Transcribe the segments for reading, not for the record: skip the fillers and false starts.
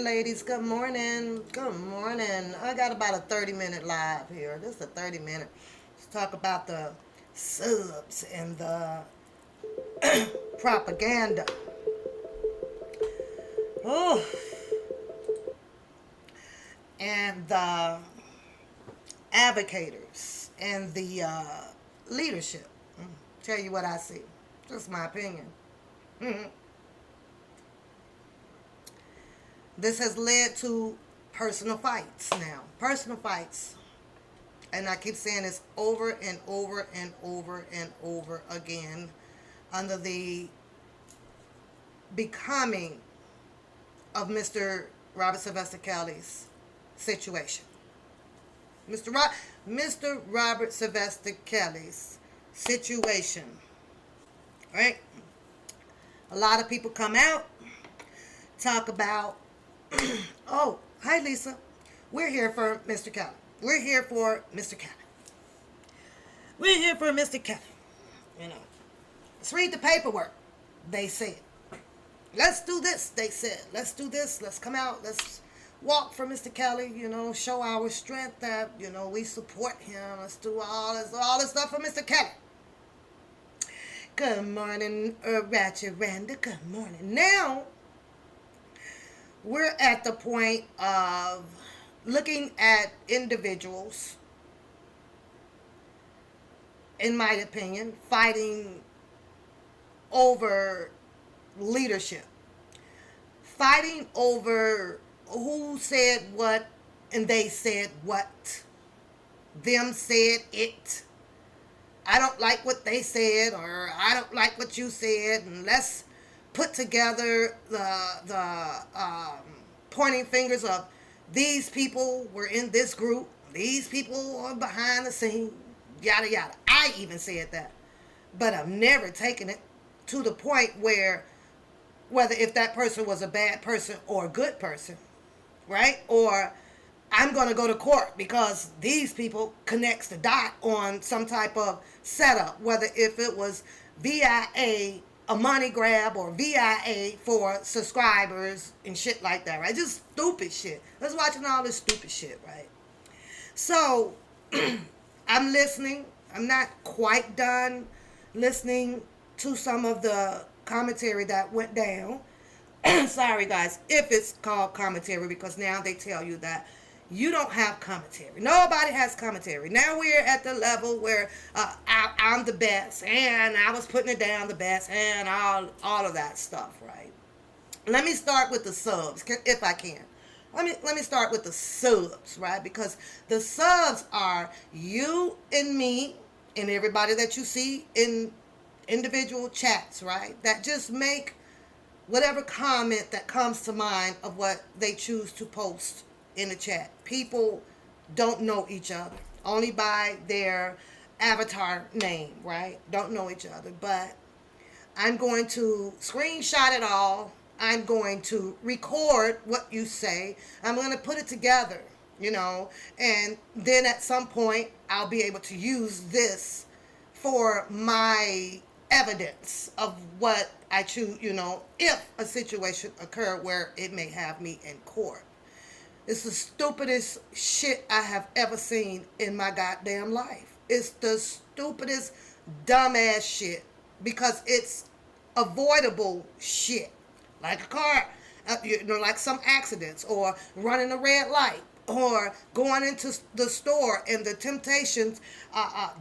Ladies, good morning. Good morning. I got about a 30-minute live here. This is a 30-minute to talk about the subs and the propaganda. Oh, and the advocators and the leadership. Tell you what I see. Just my opinion. This has led to personal fights now. Personal fights. And I keep saying this over and over and over and over again under the becoming of Mr. Robert Sylvester Kelly's situation. Mr. Robert Sylvester Kelly's situation. Right? A lot of people come out, talk about, oh, hi Lisa. We're here for Mr. Kelly. We're here for Mr. Kelly. We're here for Mr. Kelly. You know, let's read the paperwork, they said. Let's do this, they said. Let's do this. Let's come out. Let's walk for Mr. Kelly, you know, show our strength that, you know, we support him. Let's do all this stuff for Mr. Kelly. Good morning, Ratchet Randa. Good morning. Now, we're at the point of looking at individuals, in my opinion, fighting over leadership. Fighting over who said what and they said what. Them said it. I don't like what they said, or I don't like what you said, and let's put together the pointing fingers of these people were in this group, these people are behind the scene, yada yada. I even said that, but I've never taken it to the point where whether if that person was a bad person or a good person, right? Or I'm going to go to court because these people connects the dot on some type of setup, whether if it was VIA, a money grab, or VIA for subscribers and shit like that, right? Just stupid shit. Let's watching all this stupid shit, right? So, I'm listening. I'm not quite done listening to some of the commentary that went down. Sorry, guys, if it's called commentary, because now they tell you that you don't have commentary. Nobody has commentary. Now we're at the level where I'm the best, and I was putting it down the best, and all of that stuff, right? Let me start with the subs, if I can. Let me start with the subs, right? Because the subs are you and me and everybody that you see in individual chats, right? That just make whatever comment that comes to mind of what they choose to post in the chat. People don't know each other, only by their avatar name, right? Don't know each other, but I'm going to screenshot it all. I'm going to record what you say. I'm going to put it together, and then at some point I'll be able to use this for my evidence of what I choose, if a situation occurred where it may have me in court. It's the stupidest shit I have ever seen in my goddamn life. It's the stupidest, dumbass shit because it's avoidable shit. Like a car, like some accidents or running a red light or going into the store and the temptations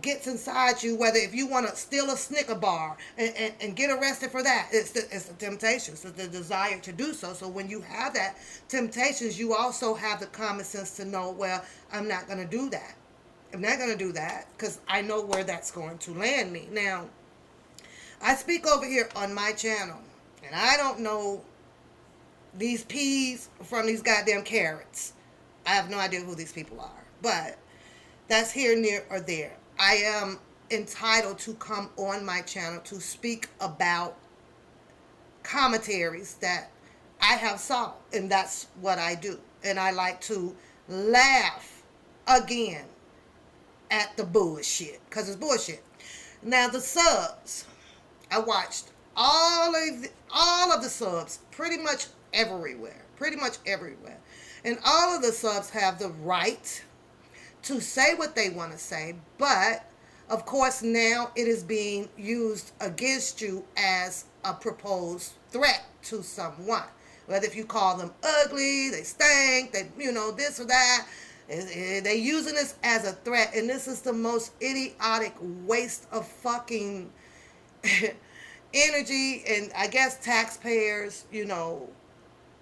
gets inside you, whether if you want to steal a Snicker bar and get arrested for that, it's the temptations, it's the desire to do so. So when you have that temptations, you also have the common sense to know, well, I'm not going to do that. I'm not going to do that because I know where that's going to land me. Now, I speak over here on my channel, and I don't know these peas from these goddamn carrots. I have no idea who these people are, but that's here, near, or there. I am entitled to come on my channel to speak about commentaries that I have saw, and that's what I do. And I like to laugh again at the bullshit, because it's bullshit. Now the subs, I watched all of the subs pretty much everywhere. And all of the subs have the right to say what they want to say, but of course now it is being used against you as a proposed threat to someone. Whether if you call them ugly, they stink, they this or that, they're using this as a threat, and this is the most idiotic waste of fucking energy and I guess taxpayers,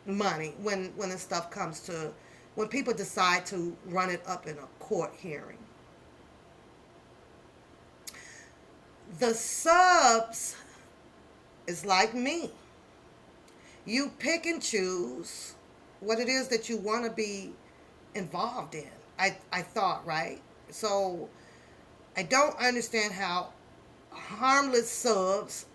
money when the stuff comes to when people decide to run it up in a court hearing. The subs is like me. You pick and choose what it is that you want to be involved in. I thought, right? So I don't understand how harmless subs,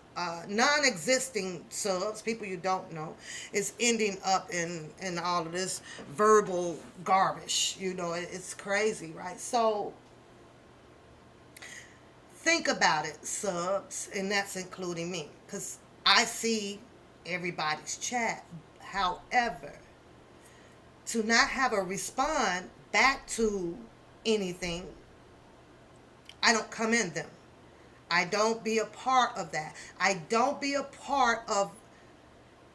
non-existing subs, people you don't know, is ending up in all of this verbal garbage. It's crazy, right? So think about it, subs, and that's including me, because I see everybody's chat. However, to not have a respond back to anything, I don't come in them. I don't be a part of that. I don't be a part of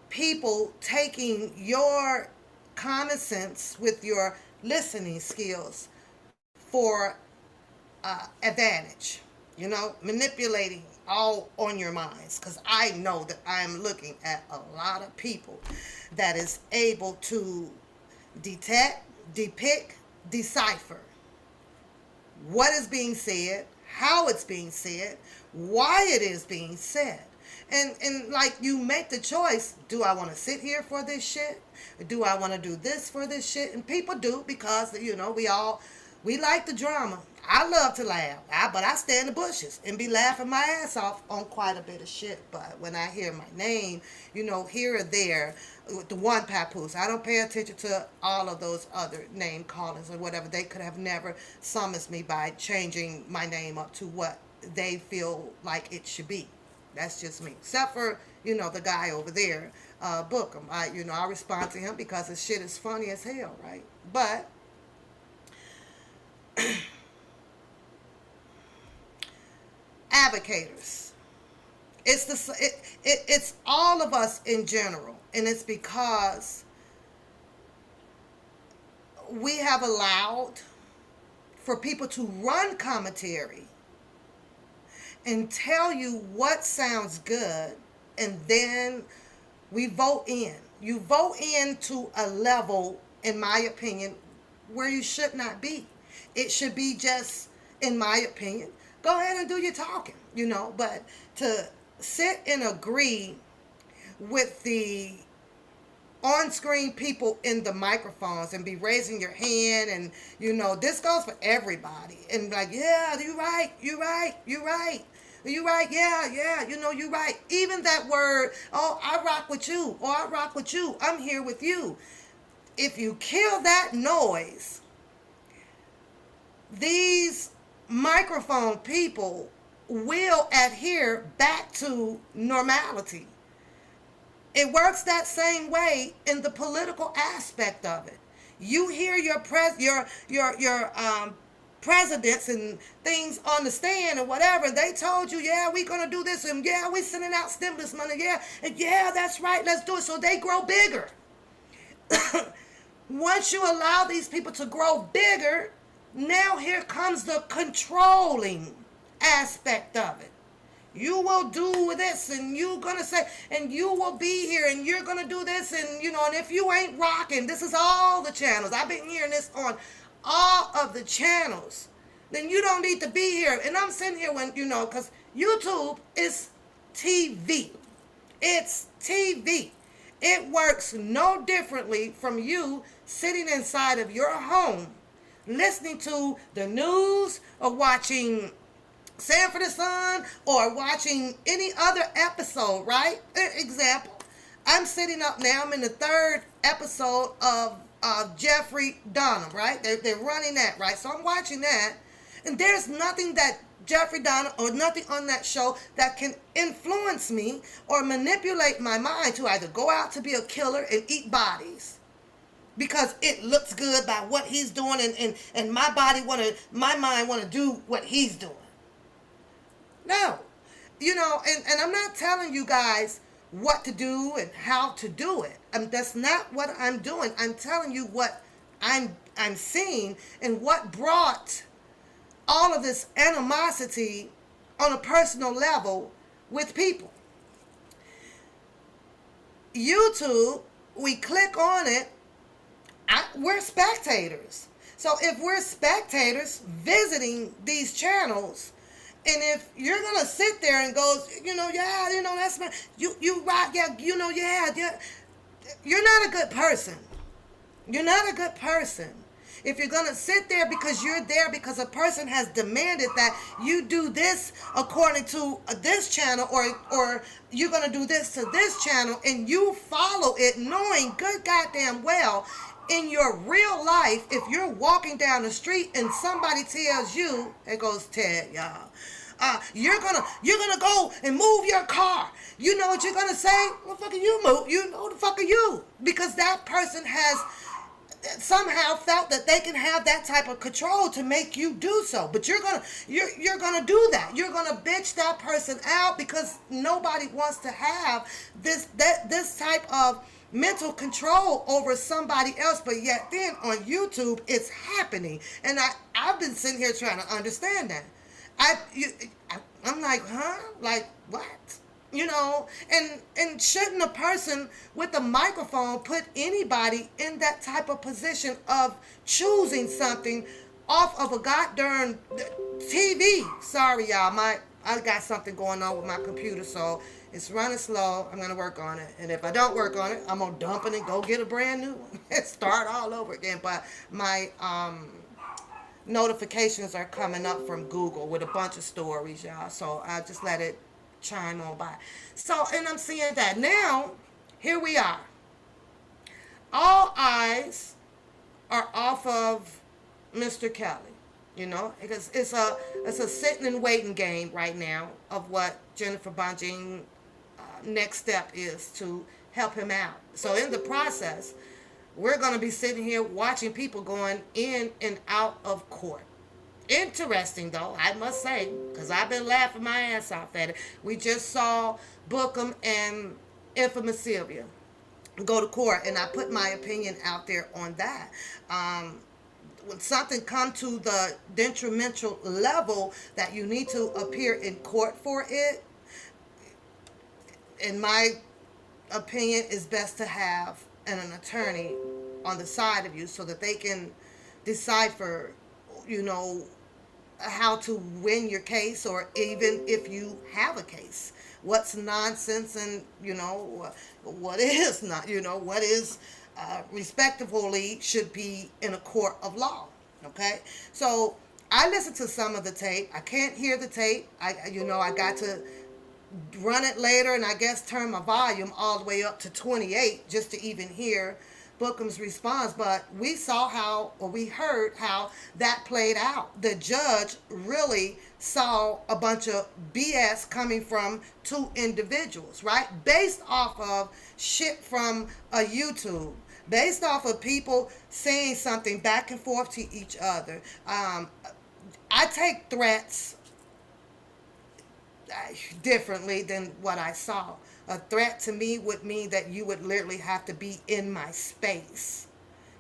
people taking your common sense with your listening skills for advantage. Manipulating all on your minds. Because I know that I'm looking at a lot of people that is able to detect, depict, decipher what is being said, how it's being said, why it is being said. And like, you make the choice, do I want to sit here for this shit? Do I want to do this for this shit? And people do, because, we like the drama. I love to laugh, but I stay in the bushes and be laughing my ass off on quite a bit of shit. But when I hear my name, here or there, with the one papoose, I don't pay attention to all of those other name callings or whatever. They could have never summoned me by changing my name up to what they feel like it should be. That's just me. Except for, the guy over there, Bookham. I respond to him because his shit is funny as hell, right? But advocators. It's all of us in general, and it's because we have allowed for people to run commentary and tell you what sounds good, and then we vote in. You vote into a level, in my opinion, where you should not be. It should be just, in my opinion, go ahead and do your talking, but to sit and agree with the on-screen people in the microphones and be raising your hand, and this goes for everybody, and like, yeah, you're right, yeah, you're right. Even that word, oh, I rock with you, or I rock with you, I'm here with you. If you kill that noise, these microphone people will adhere back to normality. It works that same way in the political aspect of it. You hear your presidents and things on the stand or whatever. They told you, yeah, we're gonna do this, and yeah, we're sending out stimulus money, yeah, and yeah, that's right, let's do it. So they grow bigger. Once you allow these people to grow bigger, now here comes the controlling aspect of it. You will do this, and you're going to say, and you will be here, and you're going to do this, and, and if you ain't rocking, this is all the channels. I've been hearing this on all of the channels. Then you don't need to be here. And I'm sitting here when, because YouTube is TV. It's TV. It works no differently from you sitting inside of your home, listening to the news or watching Sanford and Son or watching any other episode, right? Example, I'm sitting up now, I'm in the 3rd episode of Jeffrey Dahmer, right? They're running that, right? So I'm watching that, and there's nothing that Jeffrey Dahmer or nothing on that show that can influence me or manipulate my mind to either go out to be a killer and eat bodies because it looks good by what he's doing, and my mind want to do what he's doing. No, and I'm not telling you guys what to do and how to do it. That's not what I'm doing. I'm telling you what I'm seeing and what brought all of this animosity on a personal level with people. YouTube, we click on it, we're spectators. So if we're spectators visiting these channels, and if you're gonna sit there and go, that's my, you rock, yeah, yeah, you're not a good person. You're not a good person. If you're gonna sit there because you're there because a person has demanded that you do this according to this channel, or you're gonna do this to this channel, and you follow it knowing good goddamn well in your real life, if you're walking down the street and somebody tells you, it goes Ted, y'all, you're gonna go and move your car. You know what you're gonna say? What the fuck are you move? Who the fuck are you? Because that person has somehow felt that they can have that type of control to make you do so. But you're gonna do that. You're gonna bitch that person out because nobody wants to have this type of mental control over somebody else, but yet then on YouTube it's happening, and I've been sitting here trying to understand that. I'm like, huh? Like what? And shouldn't a person with a microphone put anybody in that type of position of choosing something off of a goddamn TV? Sorry, y'all, I got something going on with my computer, so it's running slow. I'm gonna work on it, and if I don't work on it, I'm gonna dump it and go get a brand new one and start all over again. But my notifications are coming up from Google with a bunch of stories, y'all, so I just let it chime on by. So, and I'm seeing that now. Here we are. All eyes are off of Mr. Kelly, because it's a sitting and waiting game right now of what Jennifer Bonjean next step is to help him out. So in the process, we're going to be sitting here watching people going in and out of court. Interesting, though, I must say, because I've been laughing my ass off at it. We just saw Bookham and infamous Sylvia go to court, and I put my opinion out there on that. When something come to the detrimental level that you need to appear in court for it, in my opinion, it's best to have an attorney on the side of you so that they can decipher, you know, how to win your case, or even if you have a case, what's nonsense, and what is not, what is respectably should be in a court of law. Okay, so I listened to some of the tape. I can't hear the tape. I got to run it later, and I guess turn my volume all the way up to 28 just to even hear Bookham's response. But we saw how, or we heard how that played out. The judge really saw a bunch of BS coming from two individuals, right? Based off of shit from a YouTube, based off of people saying something back and forth to each other. I take threats differently than what I saw. A threat to me would mean that you would literally have to be in my space,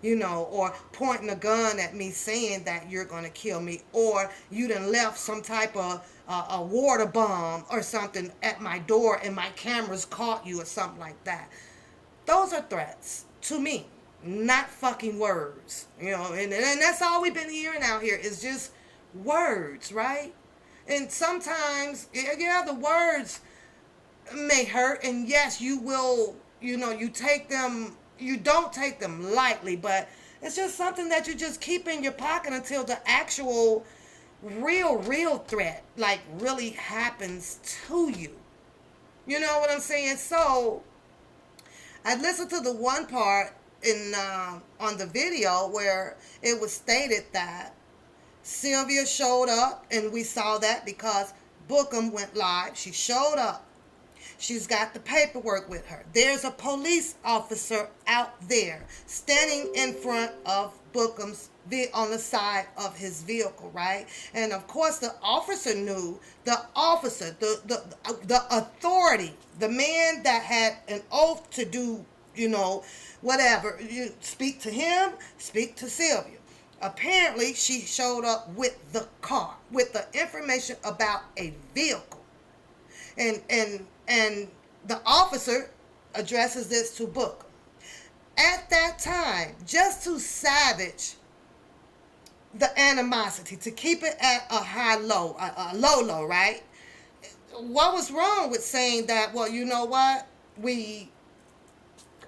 or pointing a gun at me saying that you're going to kill me, or you done left some type of a water bomb or something at my door and my cameras caught you or something like that. Those are threats to me, not fucking words, and that's all we've been hearing out here is just words, right? And sometimes, the words may hurt, and yes, you will, you don't take them lightly, but it's just something that you just keep in your pocket until the actual real threat, like, really happens to you. You know what I'm saying? So, I listened to the one part on the video where it was stated that Sylvia showed up, and we saw that because Bookham went live. She showed up. She's got the paperwork with her. There's a police officer out there standing in front of Bookham's on the side of his vehicle, right? And of course, the officer knew. The officer, the authority, the man that had an oath to do, whatever. You speak to him, speak to Sylvia. Apparently, she showed up with the car, with the information about a vehicle. And the officer addresses this to Booker. At that time, just to savage the animosity, to keep it at a low, right? What was wrong with saying that, well, you know what? I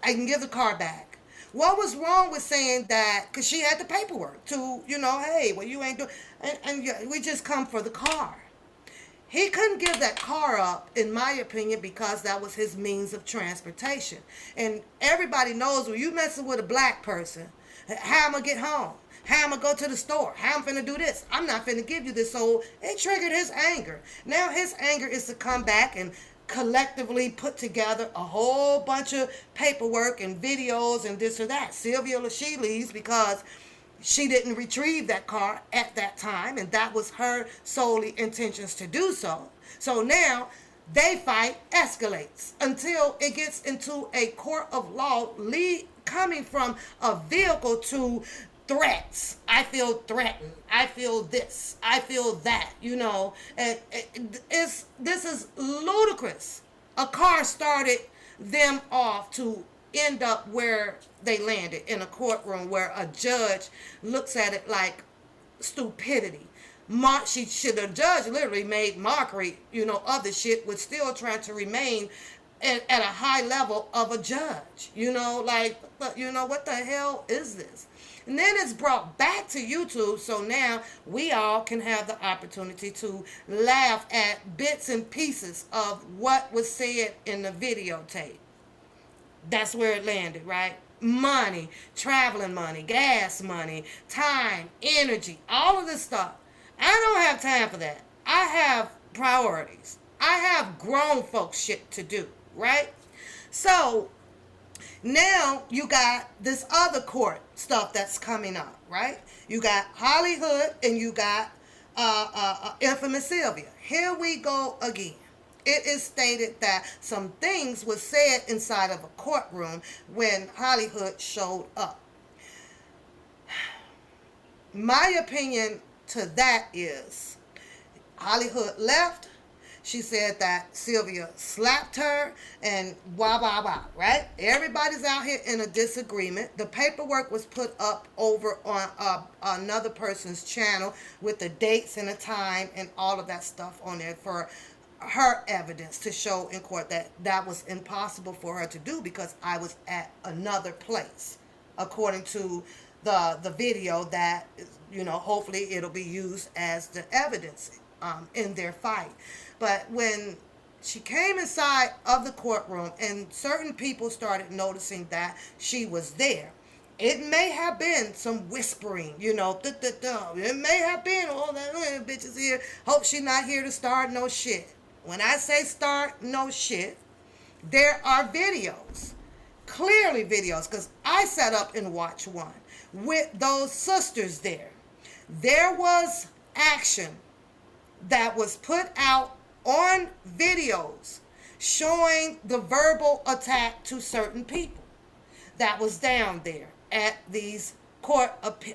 can give the car back. What was wrong with saying that? Because she had the paperwork to, hey, well, you ain't doing, and we just come for the car. He couldn't give that car up, in my opinion, because that was his means of transportation. And everybody knows when you messing with a black person, how I'm going to get home, how I'm going to go to the store, how I'm finna do this. I'm not finna give you this. So it triggered his anger. Now his anger is to come back and collectively put together a whole bunch of paperwork and videos and this or that. Sylvia, she leaves because she didn't retrieve that car at that time, and that was her solely intentions to do so. So now they fight escalates until it gets into a court of law, coming from a vehicle to threats. I feel threatened. I feel this. I feel that. And this is ludicrous. A car started them off to end up where they landed, in a courtroom where a judge looks at it like stupidity. The judge literally made mockery, of the shit, with still trying to remain at a high level of a judge. What the hell is this? And then it's brought back to YouTube, so now we all can have the opportunity to laugh at bits and pieces of what was said in the videotape. That's where it landed, right? Money, traveling money, gas money, time, energy, all of this stuff. I don't have time for that. I have priorities. I have grown folks shit to do, right? So now you got this other court stuff that's coming up, right? You got Hollywood and you got infamous Sylvia. Here we go again. It is stated that some things were said inside of a courtroom when Hollywood showed up. My opinion to that is Hollywood left. She said that Sylvia slapped her and blah, blah, blah, right? Everybody's out here in a disagreement. The paperwork was put up over on another person's channel with the dates and the time and all of that stuff on there for her evidence to show in court that that was impossible for her to do because I was at another place, according to the video that, hopefully it'll be used as the evidence in their fight. But when she came inside of the courtroom and certain people started noticing that she was there, it may have been some whispering, it may have been, oh, that bitch is here, hope she not here to start no shit. When I say start no shit, there are videos, clearly videos, because I sat up and watched one with those sisters there. There was action that was put out on videos showing the verbal attack to certain people that was down there at these court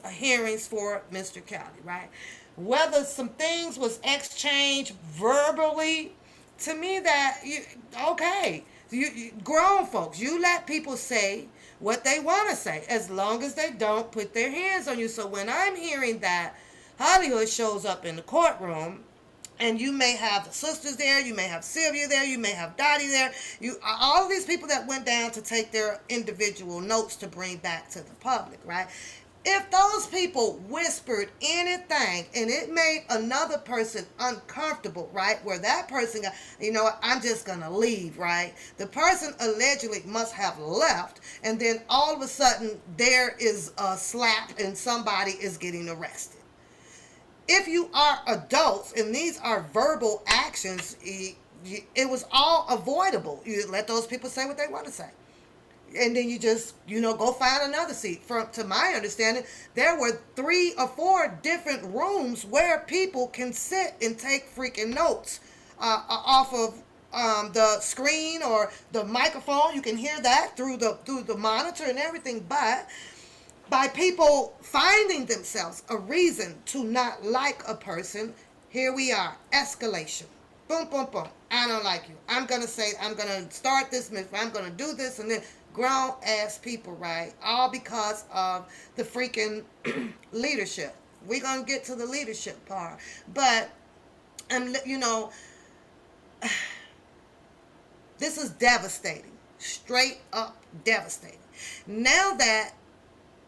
hearings for Mr. Kelly, right? Whether some things was exchanged verbally, to me that, okay, you grown folks, you let people say what they want to say as long as they don't put their hands on you. So when I'm hearing that Hollywood shows up in the courtroom, and you may have the sisters there, you may have Sylvia there, you may have Dottie there, all of these people that went down to take their individual notes to bring back to the public, right? If those people whispered anything and it made another person uncomfortable, right, where that person got, I'm just going to leave, right? The person allegedly must have left, and then all of a sudden there is a slap and somebody is getting arrested. If you are adults and these are verbal actions, it was all avoidable. You let those people say what they want to say. And then you just, go find another seat. To my understanding, there were 3 or 4 different rooms where people can sit and take freaking notes off of the screen or the microphone. You can hear that through the monitor and everything. But by people finding themselves a reason to not like a person, here we are, escalation. Boom, boom, boom. I don't like you. I'm going to start this, I'm going to do this, and then grown ass people, right? All because of the freaking leadership. We're going to get to the leadership part. But, this is devastating. Straight up devastating. Now that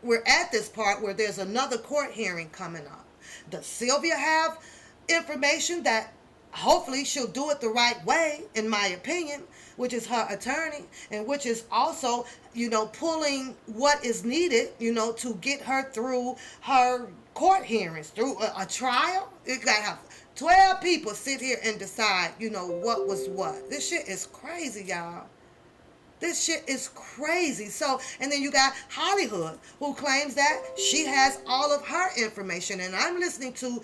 we're at this part where there's another court hearing coming up, does Sylvia have information that hopefully she'll do it the right way, in my opinion, which is her attorney, and which is also, pulling what is needed, to get her through her court hearings, through a trial? You gotta have 12 people sit here and decide, what was what. This shit is crazy, y'all. This shit is crazy. So, and then you got Hollywood, who claims that she has all of her information. And I'm listening to,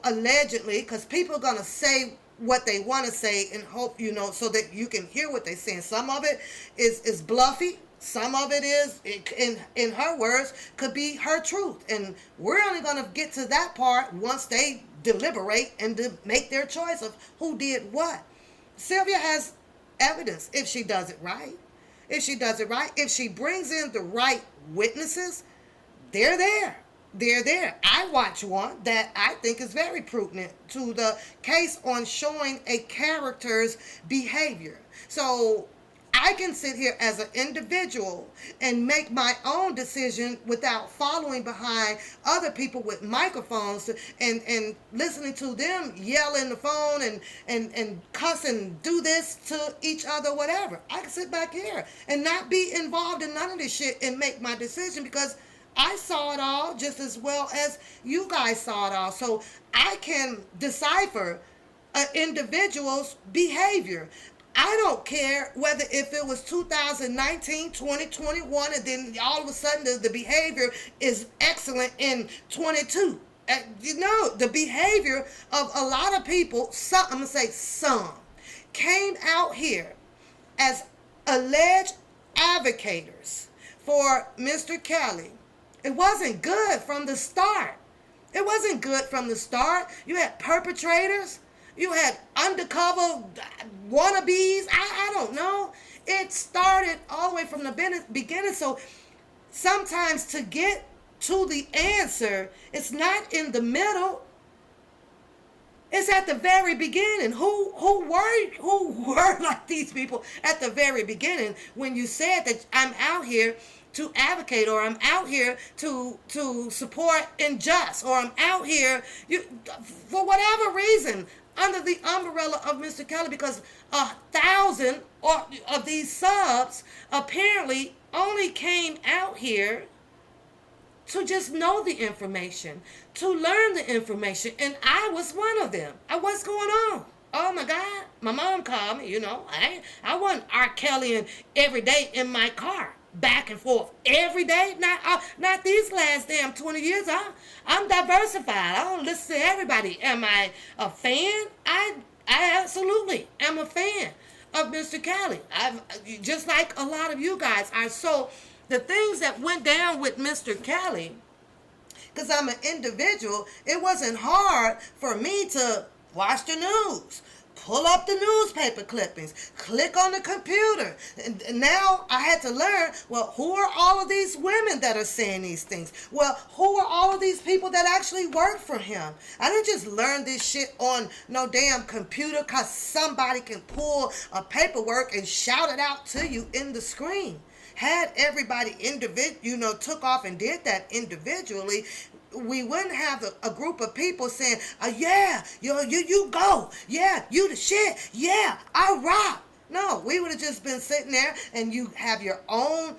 allegedly, because people are going to say what they want to say and hope, so that you can hear what they're saying. Some of it is bluffy. Some of it is, in her words, could be her truth. And we're only going to get to that part once they deliberate and make their choice of who did what. Sylvia has evidence if she does it right. If she brings in the right witnesses, they're there. I watch one that I think is very pertinent to the case on showing a character's behavior. So I can sit here as an individual and make my own decision without following behind other people with microphones and listening to them yell in the phone and cuss and do this to each other, whatever. I can sit back here and not be involved in none of this shit and make my decision because I saw it all just as well as you guys saw it all. So I can decipher an individual's behavior. I don't care whether if it was 2019, 2021, and then all of a sudden the behavior is excellent in 22. The behavior of a lot of people, some, I'm going to say some, came out here as alleged advocators for Mr. Kelly. It wasn't good from the start. It wasn't good from the start. You had perpetrators. You had undercover wannabes. I don't know. It started all the way from the beginning. So sometimes to get to the answer, it's not in the middle. It's at the very beginning. Who were like these people at the very beginning when you said that I'm out here to advocate, or I'm out here to support injustice, or I'm out here for whatever reason under the umbrella of Mr. Kelly, because 1,000 of these subs apparently only came out here to just know the information, to learn the information, and I was one of them. What's going on? Oh my God, my mom called me, I wasn't R. Kelly every day in my car, back and forth, every day. Not these last damn 20 years. I'm diversified. I don't listen to everybody. Am I a fan? I absolutely am a fan of Mr. Kelly. Just like a lot of you guys are. So the things that went down with Mr. Kelly, because I'm an individual, it wasn't hard for me to watch the news, pull up the newspaper clippings, click on the computer. And now I had to learn, well, who are all of these women that are saying these things? Well, who are all of these people that actually work for him? I didn't just learn this shit on no damn computer because somebody can pull a paperwork and shout it out to you in the screen. Had everybody took off and did that individually, we wouldn't have a group of people saying, yeah, you go. Yeah, you the shit. Yeah, I rock. No, we would have just been sitting there, and you have your own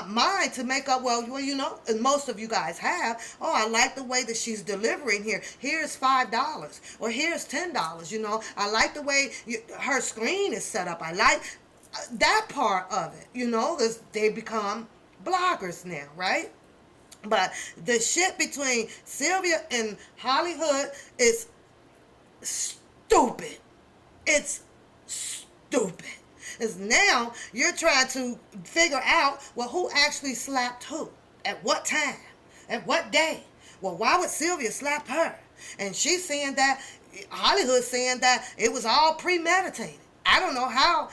mind to make up, and most of you guys have, I like the way that she's delivering here. Here's $5 or here's $10. I like the way her screen is set up. I like that part of it, they become bloggers now, right? But the shit between Sylvia and Hollywood is stupid. It's stupid. Is now you're trying to figure out, well, who actually slapped who? At what time? At what day? Well, why would Sylvia slap her? And she's saying that, Hollywood saying that it was all premeditated. I don't know how.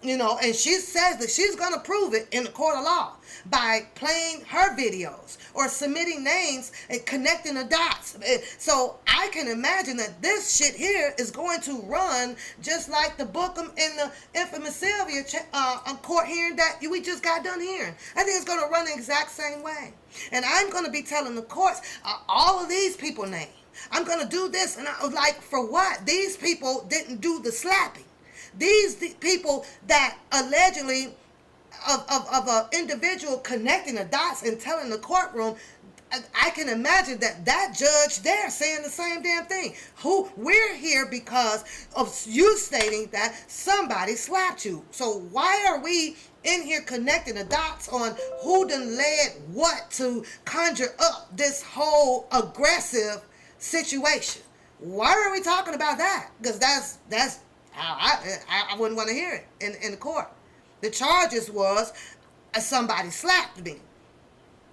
And she says that she's going to prove it in the court of law by playing her videos or submitting names and connecting the dots. So I can imagine that this shit here is going to run just like the Bookham and the infamous Sylvia court hearing that we just got done hearing. I think it's going to run the exact same way. And I'm going to be telling the courts all of these people names. I'm going to do this. And I was like, for what? These people didn't do the slapping. These people that allegedly of an individual connecting the dots and telling the courtroom, I can imagine that judge there saying the same damn thing. We're here because of you stating that somebody slapped you. So why are we in here connecting the dots on who done led what to conjure up this whole aggressive situation? Why are we talking about that? Because that's I wouldn't want to hear it in the court. The charges was somebody slapped me.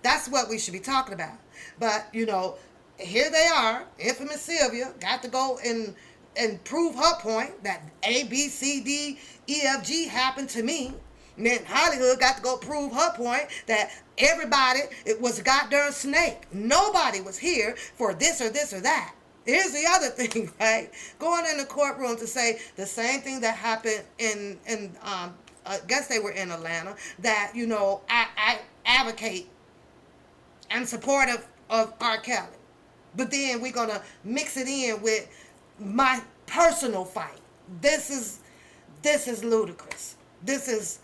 That's what we should be talking about. But, here they are. Infamous Sylvia got to go and prove her point that A, B, C, D, E, F, G happened to me. And then Hollywood got to go prove her point that everybody, it was a goddamn snake. Nobody was here for this or this or that. Here's the other thing, right? Going in the courtroom to say the same thing that happened in I guess they were in Atlanta, that, I advocate, I'm supportive of R. Kelly. But then we're going to mix it in with my personal fight. This is ludicrous. This is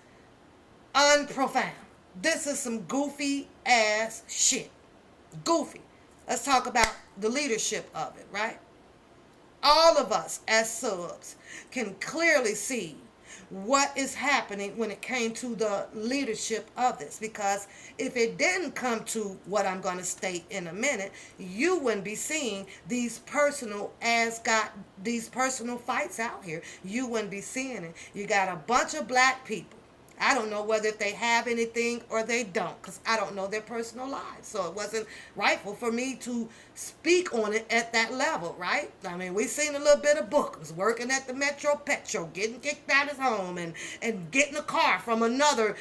unprofound. This is some goofy ass shit. Goofy. Let's talk about the leadership of it, right? All of us as subs can clearly see what is happening when it came to the leadership of this. Because if it didn't come to what I'm going to state in a minute, you wouldn't be seeing these personal fights out here. You wouldn't be seeing it. You got a bunch of black people. I don't know whether if they have anything or they don't, because I don't know their personal lives. So it wasn't rightful for me to speak on it at that level, right? I mean, we seen a little bit of Bookums working at the Metro Petro, getting kicked out of his home and getting a car from another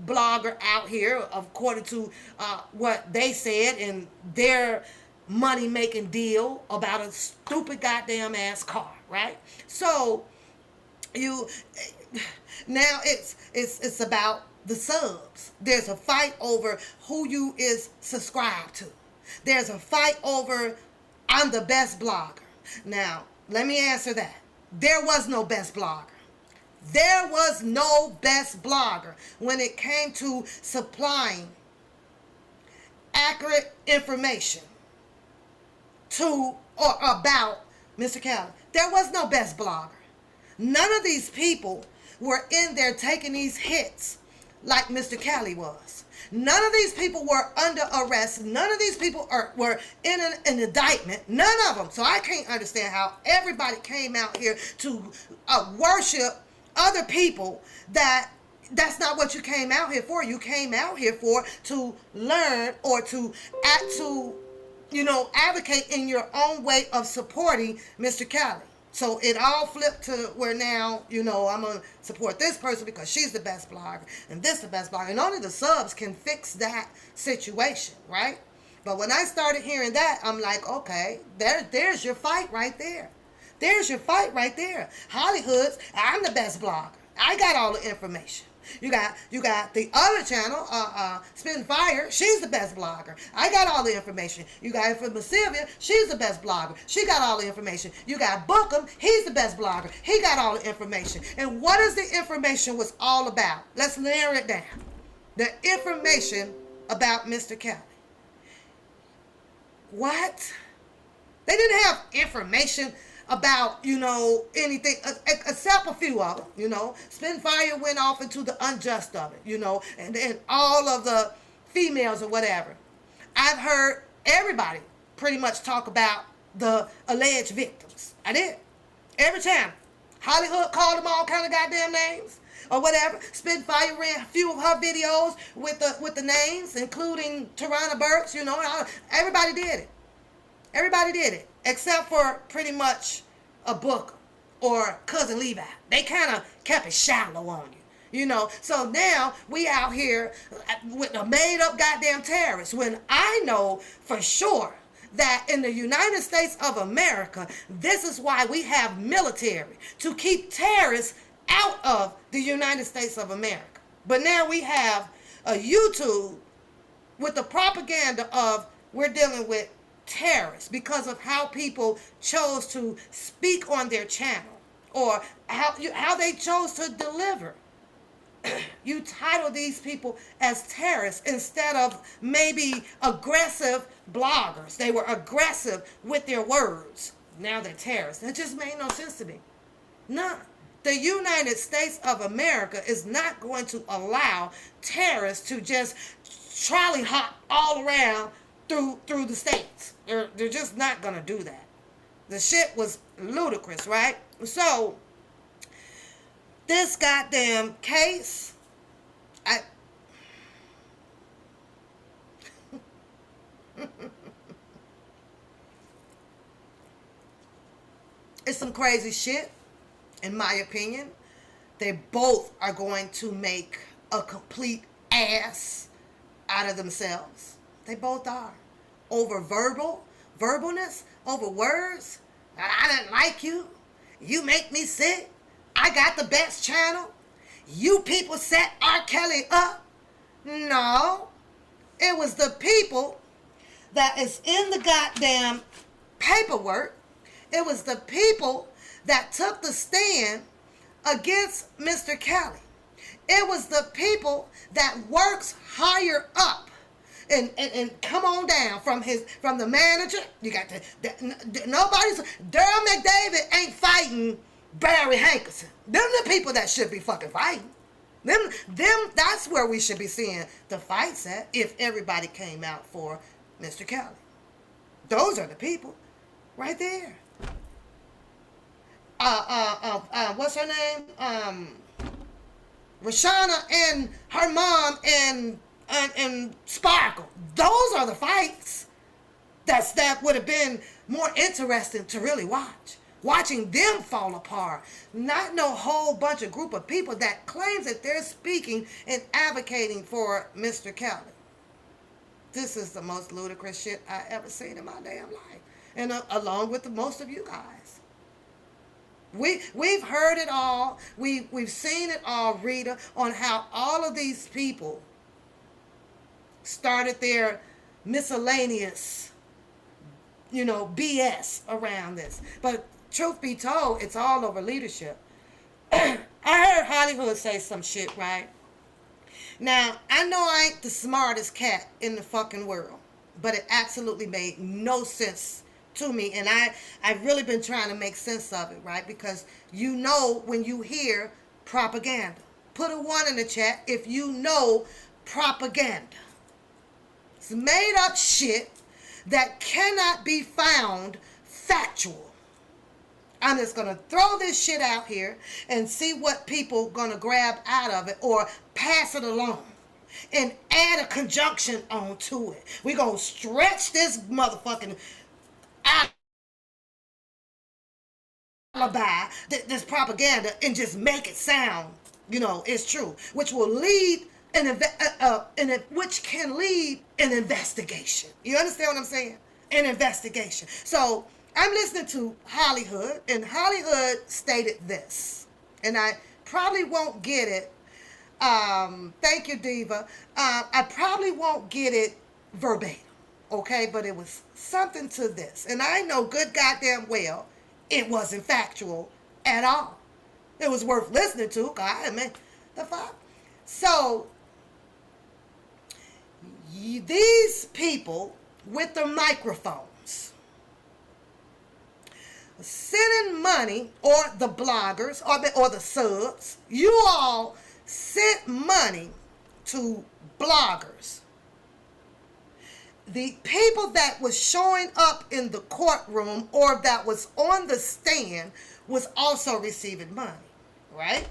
blogger out here, according to what they said in their money-making deal about a stupid goddamn ass car, right? So now it's about the subs. There's a fight over who you is subscribed to. There's a fight over I'm the best blogger. Now, let me answer that. There was no best blogger. There was no best blogger when it came to supplying accurate information to or about Mr. Kelly. There was no best blogger. None of these people were in there taking these hits like Mr. Kelly was. None of these people were under arrest. None of these people were in an indictment. None of them. So I can't understand how everybody came out here to worship other people. That's not what you came out here for. You came out here for to learn or to advocate in your own way of supporting Mr. Kelly. So it all flipped to where now, I'm going to support this person because she's the best blogger and this the best blogger. And only the subs can fix that situation, right? But when I started hearing that, I'm like, okay, there's your fight right there. There's your fight right there. Hollywood's, I'm the best blogger. I got all the information. You got the other channel, Spin Fire. She's the best blogger. I got all the information. You got it from Sylvia. She's the best blogger. She got all the information. You got Bookum. He's the best blogger. He got all the information. And what is the information was all about? Let's narrow it down. The information about Mr. Kelly. What? They didn't have information about, anything, except a few of them, Spinfire went off into the unjust of it, and then all of the females or whatever. I've heard everybody pretty much talk about the alleged victims. I did. Every channel. Hollywood called them all kind of goddamn names or whatever. Spitfire ran a few of her videos with the names, including Tarana Burks, everybody did it. Everybody did it, except for pretty much a Booker or Cousin Levi. They kind of kept it shallow on you, So now we out here with a made-up goddamn terrorist when I know for sure that in the United States of America, this is why we have military, to keep terrorists out of the United States of America. But now we have a YouTube with the propaganda of we're dealing with terrorists because of how people chose to speak on their channel or how they chose to deliver. You title these people as terrorists instead of maybe aggressive bloggers. They were aggressive with their words. Now they're terrorists. That just made no sense to me. None. The United States of America is not going to allow terrorists to just trolley hop all around through the states. They're just not going to do that. The shit was ludicrous, right? So, this goddamn case, it's some crazy shit, in my opinion. They both are going to make a complete ass out of themselves. They both are. Over verbalness, over words. I didn't like you. You make me sick. I got the best channel. You people set R. Kelly up. No. It was the people that is in the goddamn paperwork. It was the people that took the stand against Mr. Kelly. It was the people that works higher up. And come on down from the manager. You got nobody's Daryl McDavid ain't fighting Barry Hankerson. Them the people that should be fucking fighting. Them, that's where we should be seeing the fights at if everybody came out for Mr. Kelly. Those are the people right there. What's her name? Rashana and her mom and Sparkle. Those are the fights that would have been more interesting to really watch. Watching them fall apart. Not no whole bunch of group of people that claims that they're speaking and advocating for Mr. Kelly. This is the most ludicrous shit I ever seen in my damn life. And along with most of you guys. We've heard it all. We've seen it all, Rita, on how all of these people started their miscellaneous, BS around this. But truth be told, it's all over leadership. I heard Hollywood say some shit, right? Now, I know I ain't the smartest cat in the fucking world, but it absolutely made no sense to me, and I've really been trying to make sense of it, right? Because when you hear propaganda. Put a 1 in the chat if you know propaganda. It's made up shit that cannot be found factual. I'm just going to throw this shit out here and see what people going to grab out of it or pass it along and add a conjunction onto it. We're going to stretch this motherfucking alibi, this propaganda, and just make it sound, it's true, which will lead which can lead an investigation. You understand what I'm saying? An investigation. So I'm listening to Hollywood, and Hollywood stated this, and I probably won't get it. Thank you, Diva. I probably won't get it verbatim, okay? But it was something to this, and I know good goddamn well it wasn't factual at all. It was worth listening to. God, man, the fuck. So these people with the microphones sending money, or the bloggers, or the subs, you all sent money to bloggers. The people that was showing up in the courtroom or that was on the stand was also receiving money, right?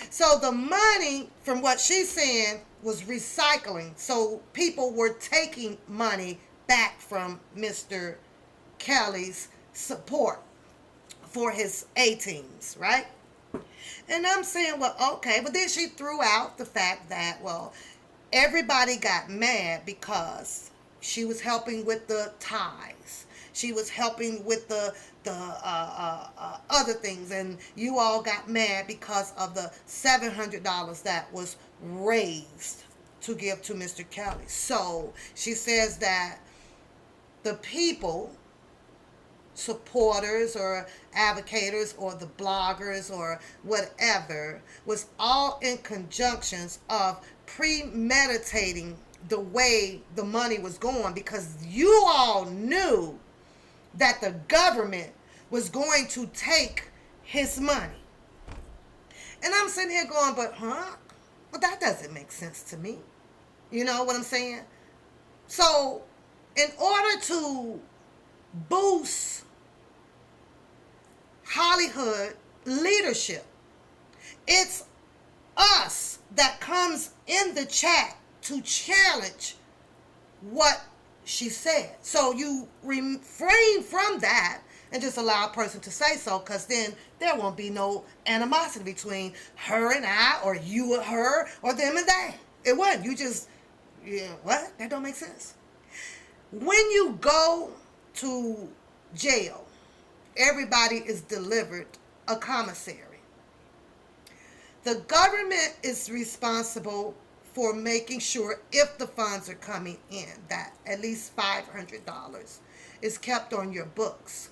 So the money, from what she's saying, was recycling. So people were taking money back from Mr. Kelly's support for his A-teams, right? And I'm saying, well, okay. But then she threw out the fact that, well, everybody got mad because she was helping with the ties. She was helping with the other things. And you all got mad because of the $700 that was raised to give to Mr. Kelly. So she says that the people, supporters or advocators or the bloggers or whatever, was all in conjunctions of premeditating the way the money was going, because you all knew that the government was going to take his money. And I'm sitting here going, but well, that doesn't make sense to me. You know what I'm saying? So in order to boost Hollywood leadership, it's us that comes in the chat to challenge what she said. So you refrain from that and just allow a person to say so, because then there won't be no animosity between her and I, or you and her, or them and they. It wouldn't. You just, what? That don't make sense. When you go to jail, everybody is delivered a commissary. The government is responsible for making sure, if the funds are coming in, that at least $500 is kept on your books.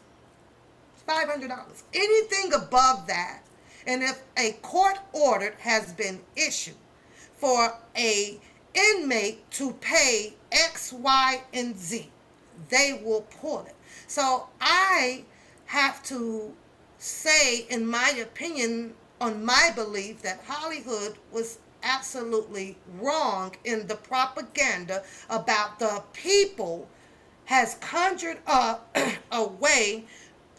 $500. Anything above that, and if a court order has been issued for a inmate to pay X, Y, and Z, they will pull it. So I have to say, in my opinion, on my belief, that Hollywood was absolutely wrong in the propaganda about the people has conjured up a way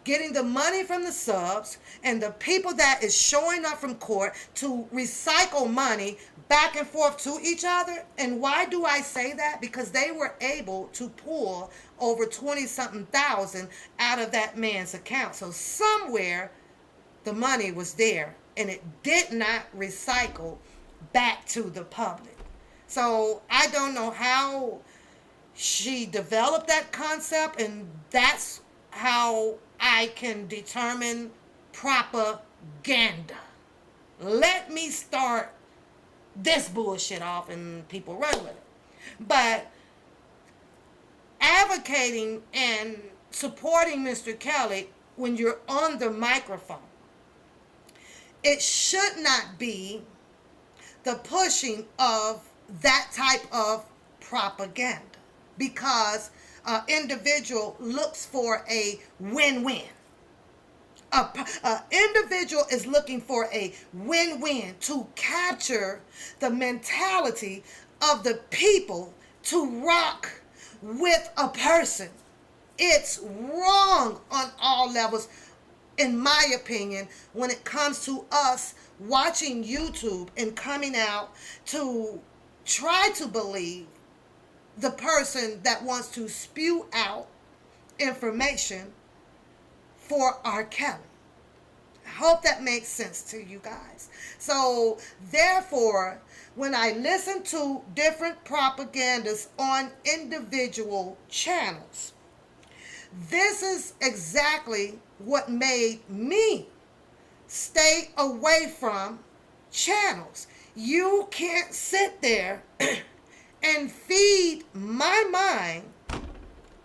getting the money from the subs and the people that is showing up from court to recycle money back and forth to each other. And why do I say that? Because they were able to pull over 20 something thousand out of that man's account. So somewhere the money was there and it did not recycle back to the public. So I don't know how she developed that concept, and that's how I can determine propaganda. Let me start this bullshit off and people run with it. But advocating and supporting Mr. Kelly when you're on the microphone, it should not be the pushing of that type of propaganda, because an individual looks for a win-win. An individual is looking for a win-win to capture the mentality of the people to rock with a person. It's wrong on all levels, in my opinion, when it comes to us watching YouTube and coming out to try to believe the person that wants to spew out information for R. Kelly. I hope that makes sense to you guys. So therefore, when I listen to different propagandas on individual channels, this is exactly what made me stay away from channels. You can't sit there and feed my mind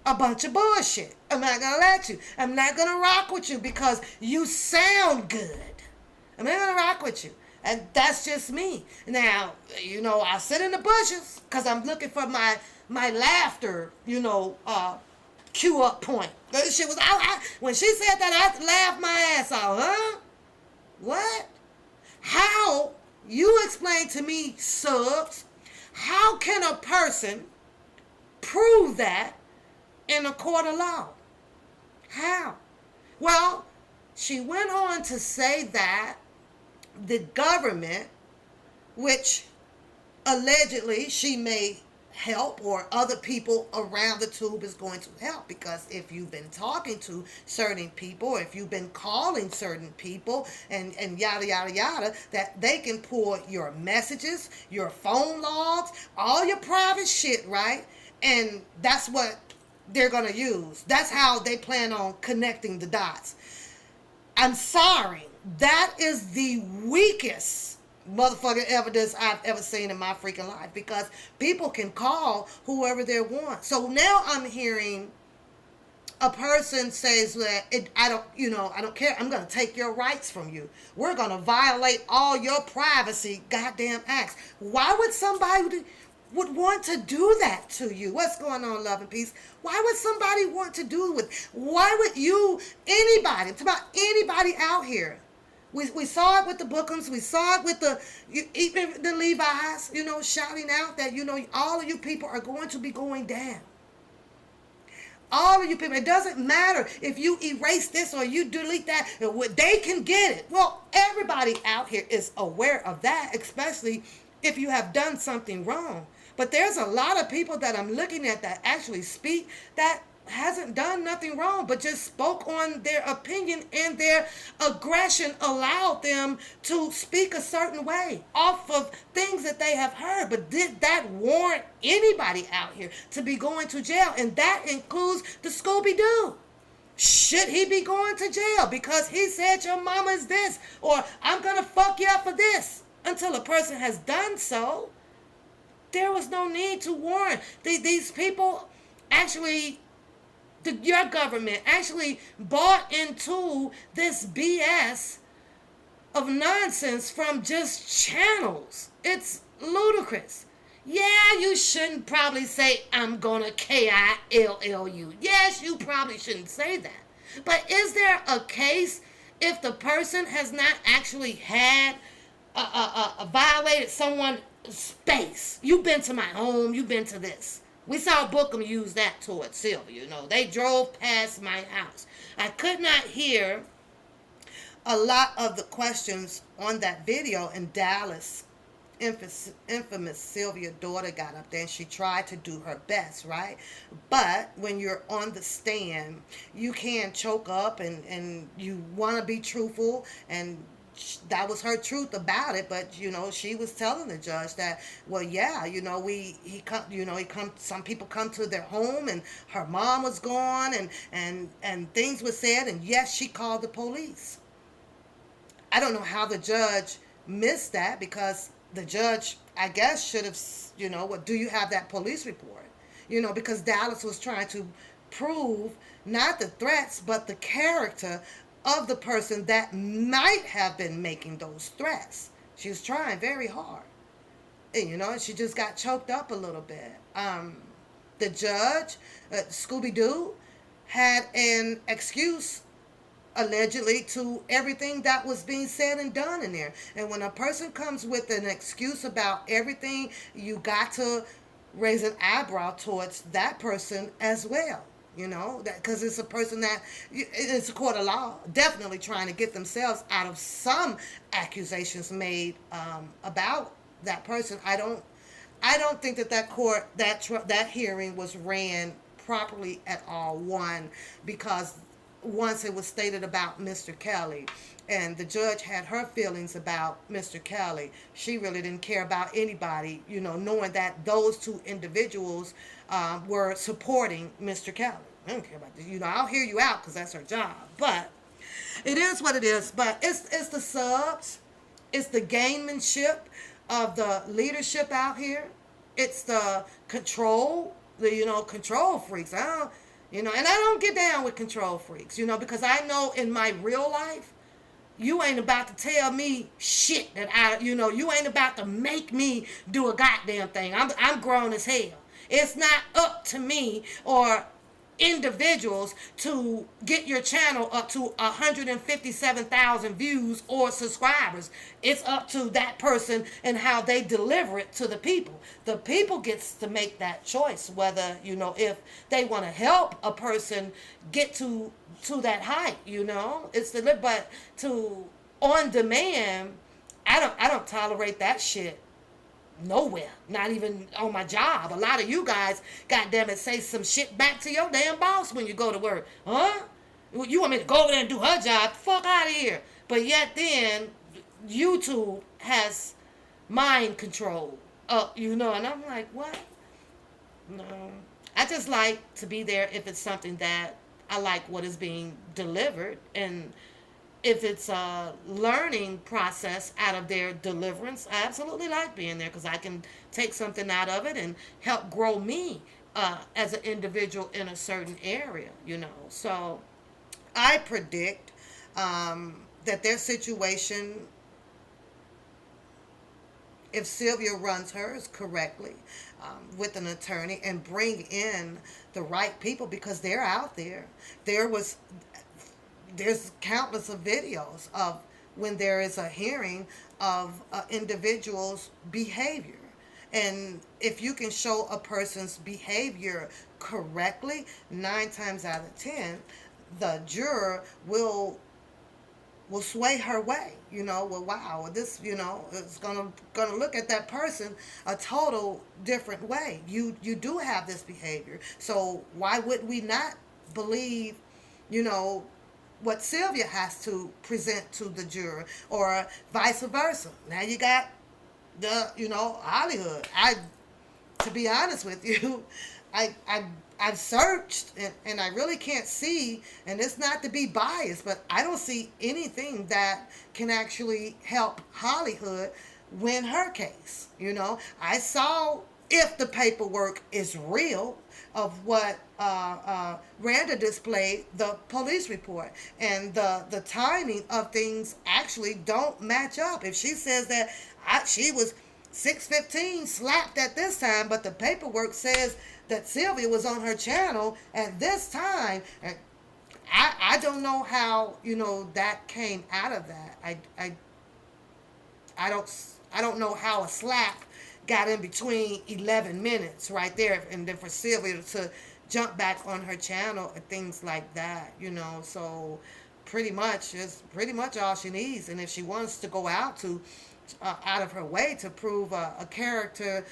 a bunch of bullshit. I'm not going to let you. I'm not going to rock with you because you sound good. I'm not going to rock with you. And that's just me. Now, I sit in the bushes because I'm looking for my laughter, cue up point. That shit was, when she said that, I laughed my ass off. Huh? What? How? You explain to me, subs. How can a person prove that in a court of law? How? Well, she went on to say that the government, which allegedly she may help, or other people around the tube is going to help, because if you've been talking to certain people, or if you've been calling certain people and yada yada yada, that they can pull your messages, your phone logs, all your private shit, right? And that's what they're going to use. That's how they plan on connecting the dots. I'm sorry, that is the weakest motherfucking evidence I've ever seen in my freaking life, because people can call whoever they want. So now I'm hearing a person says that I don't care. I'm going to take your rights from you. We're going to violate all your privacy goddamn acts. Why would somebody would want to do that to you? What's going on, love and peace? Why would somebody want to do it? Why would anybody, it's about anybody out here. We saw it with the Bookums. We saw it with even the Levi's, shouting out that, all of you people are going to be going down. All of you people. It doesn't matter if you erase this or you delete that. They can get it. Well, everybody out here is aware of that, especially if you have done something wrong. But there's a lot of people that I'm looking at that actually speak that hasn't done nothing wrong, but just spoke on their opinion, and their aggression allowed them to speak a certain way off of things that they have heard. But did that warrant anybody out here to be going to jail? And that includes the Scooby-Doo. Should he be going to jail because he said your mama is this, or I'm gonna fuck you up for this? Until a person has done so, there was no need to warn. These people actually, your government actually bought into this BS of nonsense from just channels. It's ludicrous. Yeah, you shouldn't probably say, I'm gonna KILLU. Yes, you probably shouldn't say that. But is there a case if the person has not actually had violated someone's space. You've been to my home. You've been to this. We saw Bookham use that towards Sylvia. They drove past my house. I could not hear a lot of the questions on that video in Dallas. Infamous Sylvia daughter got up there and she tried to do her best, right? But when you're on the stand, you can choke up and you want to be truthful, and that was her truth about it. But she was telling the judge that, well, yeah, some people come to their home and her mom was gone, and things were said, and yes, she called the police. I don't know how the judge missed that, because the judge, I guess, should have, what, do you have that police report? Because Dallas was trying to prove not the threats, but the character of the person that might have been making those threats. She was trying very hard. And, she just got choked up a little bit. The judge, Scooby-Doo, had an excuse allegedly to everything that was being said and done in there. And when a person comes with an excuse about everything, you got to raise an eyebrow towards that person as well. That because it's a person that it's a court of law, definitely trying to get themselves out of some accusations made about that person. I don't think that court that hearing was ran properly at all. One, because once it was stated about Mr. Kelly, and the judge had her feelings about Mr. Kelly. She really didn't care about anybody, knowing that those two individuals were supporting Mr. Kelly. I don't care about this. I'll hear you out because that's her job. But it is what it is. But it's the subs. It's the gamemanship of the leadership out here. It's the control, control freaks. And I don't get down with control freaks, because I know in my real life, you ain't about to tell me shit that you ain't about to make me do a goddamn thing. I'm grown as hell. It's not up to me or individuals to get your channel up to 157,000 views or subscribers. It's up to that person and how they deliver it to the people. The people gets to make that choice whether, if they want to help a person get to that height, but to on demand, I don't tolerate that shit nowhere, not even on my job. A lot of you guys, goddamn it, say some shit back to your damn boss when you go to work. Huh? You want me to go over there and do her job? Fuck out of here. But yet then, YouTube has mind control. And I'm like, what? No. I just like to be there if it's something that I like what is being delivered, and if it's a learning process out of their deliverance, I absolutely like being there because I can take something out of it and help grow me as an individual in a certain area, So I predict that their situation, if Sylvia runs hers correctly with an attorney and bring in the right people, because they're out there. There's countless of videos of when there is a hearing of individual's behavior. And if you can show a person's behavior correctly, 9 times out of 10, the juror will sway her way. Well, wow, this, is gonna look at that person a total different way. You do have this behavior, so why would we not believe, what Sylvia has to present to the juror, or vice versa? Now you got the, Hollywood. To be honest with you, I've searched and I really can't see, and it's not to be biased, but I don't see anything that can actually help Hollywood win her case. I saw, if the paperwork is real, of what Randa displayed, the police report, and the timing of things actually don't match up. If she says that she was 6:15 slapped at this time, but the paperwork says that Sylvia was on her channel at this time, and I don't know how, that came out of that. I don't I don't know how a slap got in between 11 minutes right there, and then for Sylvia to jump back on her channel and things like that, So pretty much all she needs, and if she wants to go out of her way to prove a character,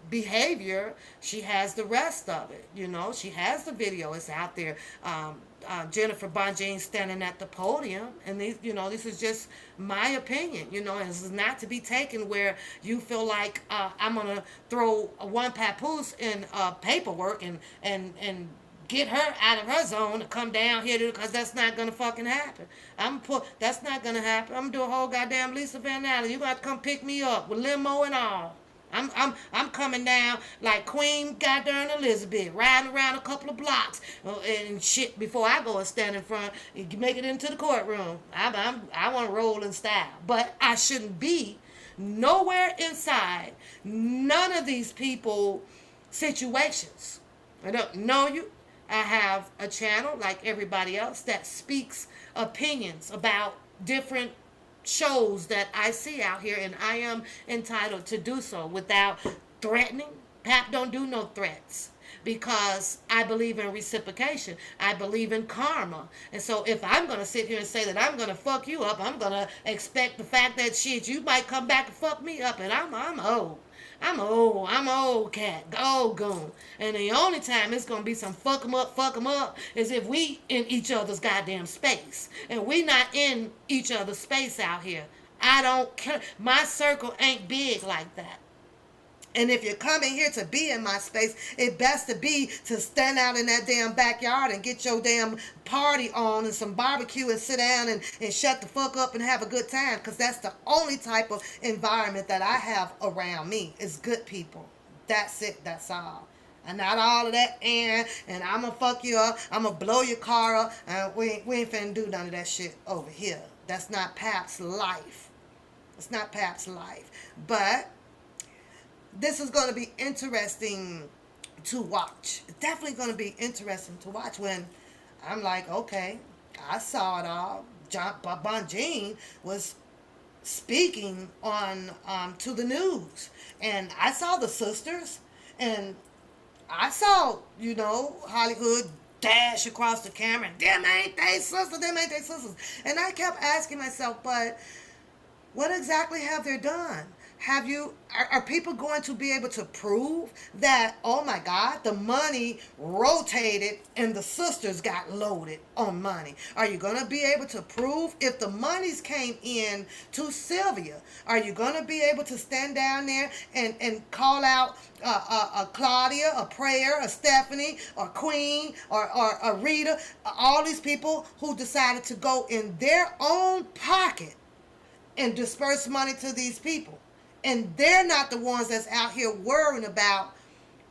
behavior, she has the rest of it. She has the video. It's out there. Jennifer Bonjean standing at the podium, and this is just my opinion. And this is not to be taken where you feel like I'm gonna throw one papoose in paperwork and get her out of her zone to come down here, because that's not gonna fucking happen. That's not gonna happen. I'm gonna do a whole goddamn Lisa Van Allen. You got to come pick me up with limo and all. I'm coming down like Queen goddamn Elizabeth, riding around a couple of blocks and shit before I go and stand in front and make it into the courtroom. I want to roll in style, but I shouldn't be nowhere inside none of these people situations. I don't know you. I have a channel like everybody else that speaks opinions about different shows that I see out here, and I am entitled to do so without threatening. Pap don't do no threats, because I believe in reciprocation. I believe in karma. And so if I'm going to sit here and say that I'm going to fuck you up, I'm going to expect the fact that shit, you might come back and fuck me up, and I'm old. I'm old cat, old goon. And the only time it's going to be some fuck 'em up is if we in each other's goddamn space. And we not in each other's space out here. I don't care. My circle ain't big like that. And if you're coming here to be in my space, it best to be to stand out in that damn backyard and get your damn party on and some barbecue and sit down and shut the fuck up and have a good time. Because that's the only type of environment that I have around me is good people. That's it. That's all. And not all of that, and I'm going to fuck you up. I'm going to blow your car up. And we ain't finna do none of that shit over here. That's not Pap's life. It's not Pap's life. But this is going to be interesting to watch. It's definitely going to be interesting to watch when I'm like, okay, I saw it all. John Bonjean was speaking on to the news, and I saw the sisters, and I saw, Hollywood dash across the camera, and them ain't they sisters. And I kept asking myself, but what exactly have they done? Are people going to be able to prove that, oh my God, the money rotated and the sisters got loaded on money? Are you going to be able to prove if the monies came in to Sylvia? Are you going to be able to stand down there and call out a Claudia, a Prayer, a Stephanie, or Queen, or a Rita, all these people who decided to go in their own pocket and disperse money to these people? And they're not the ones that's out here worrying about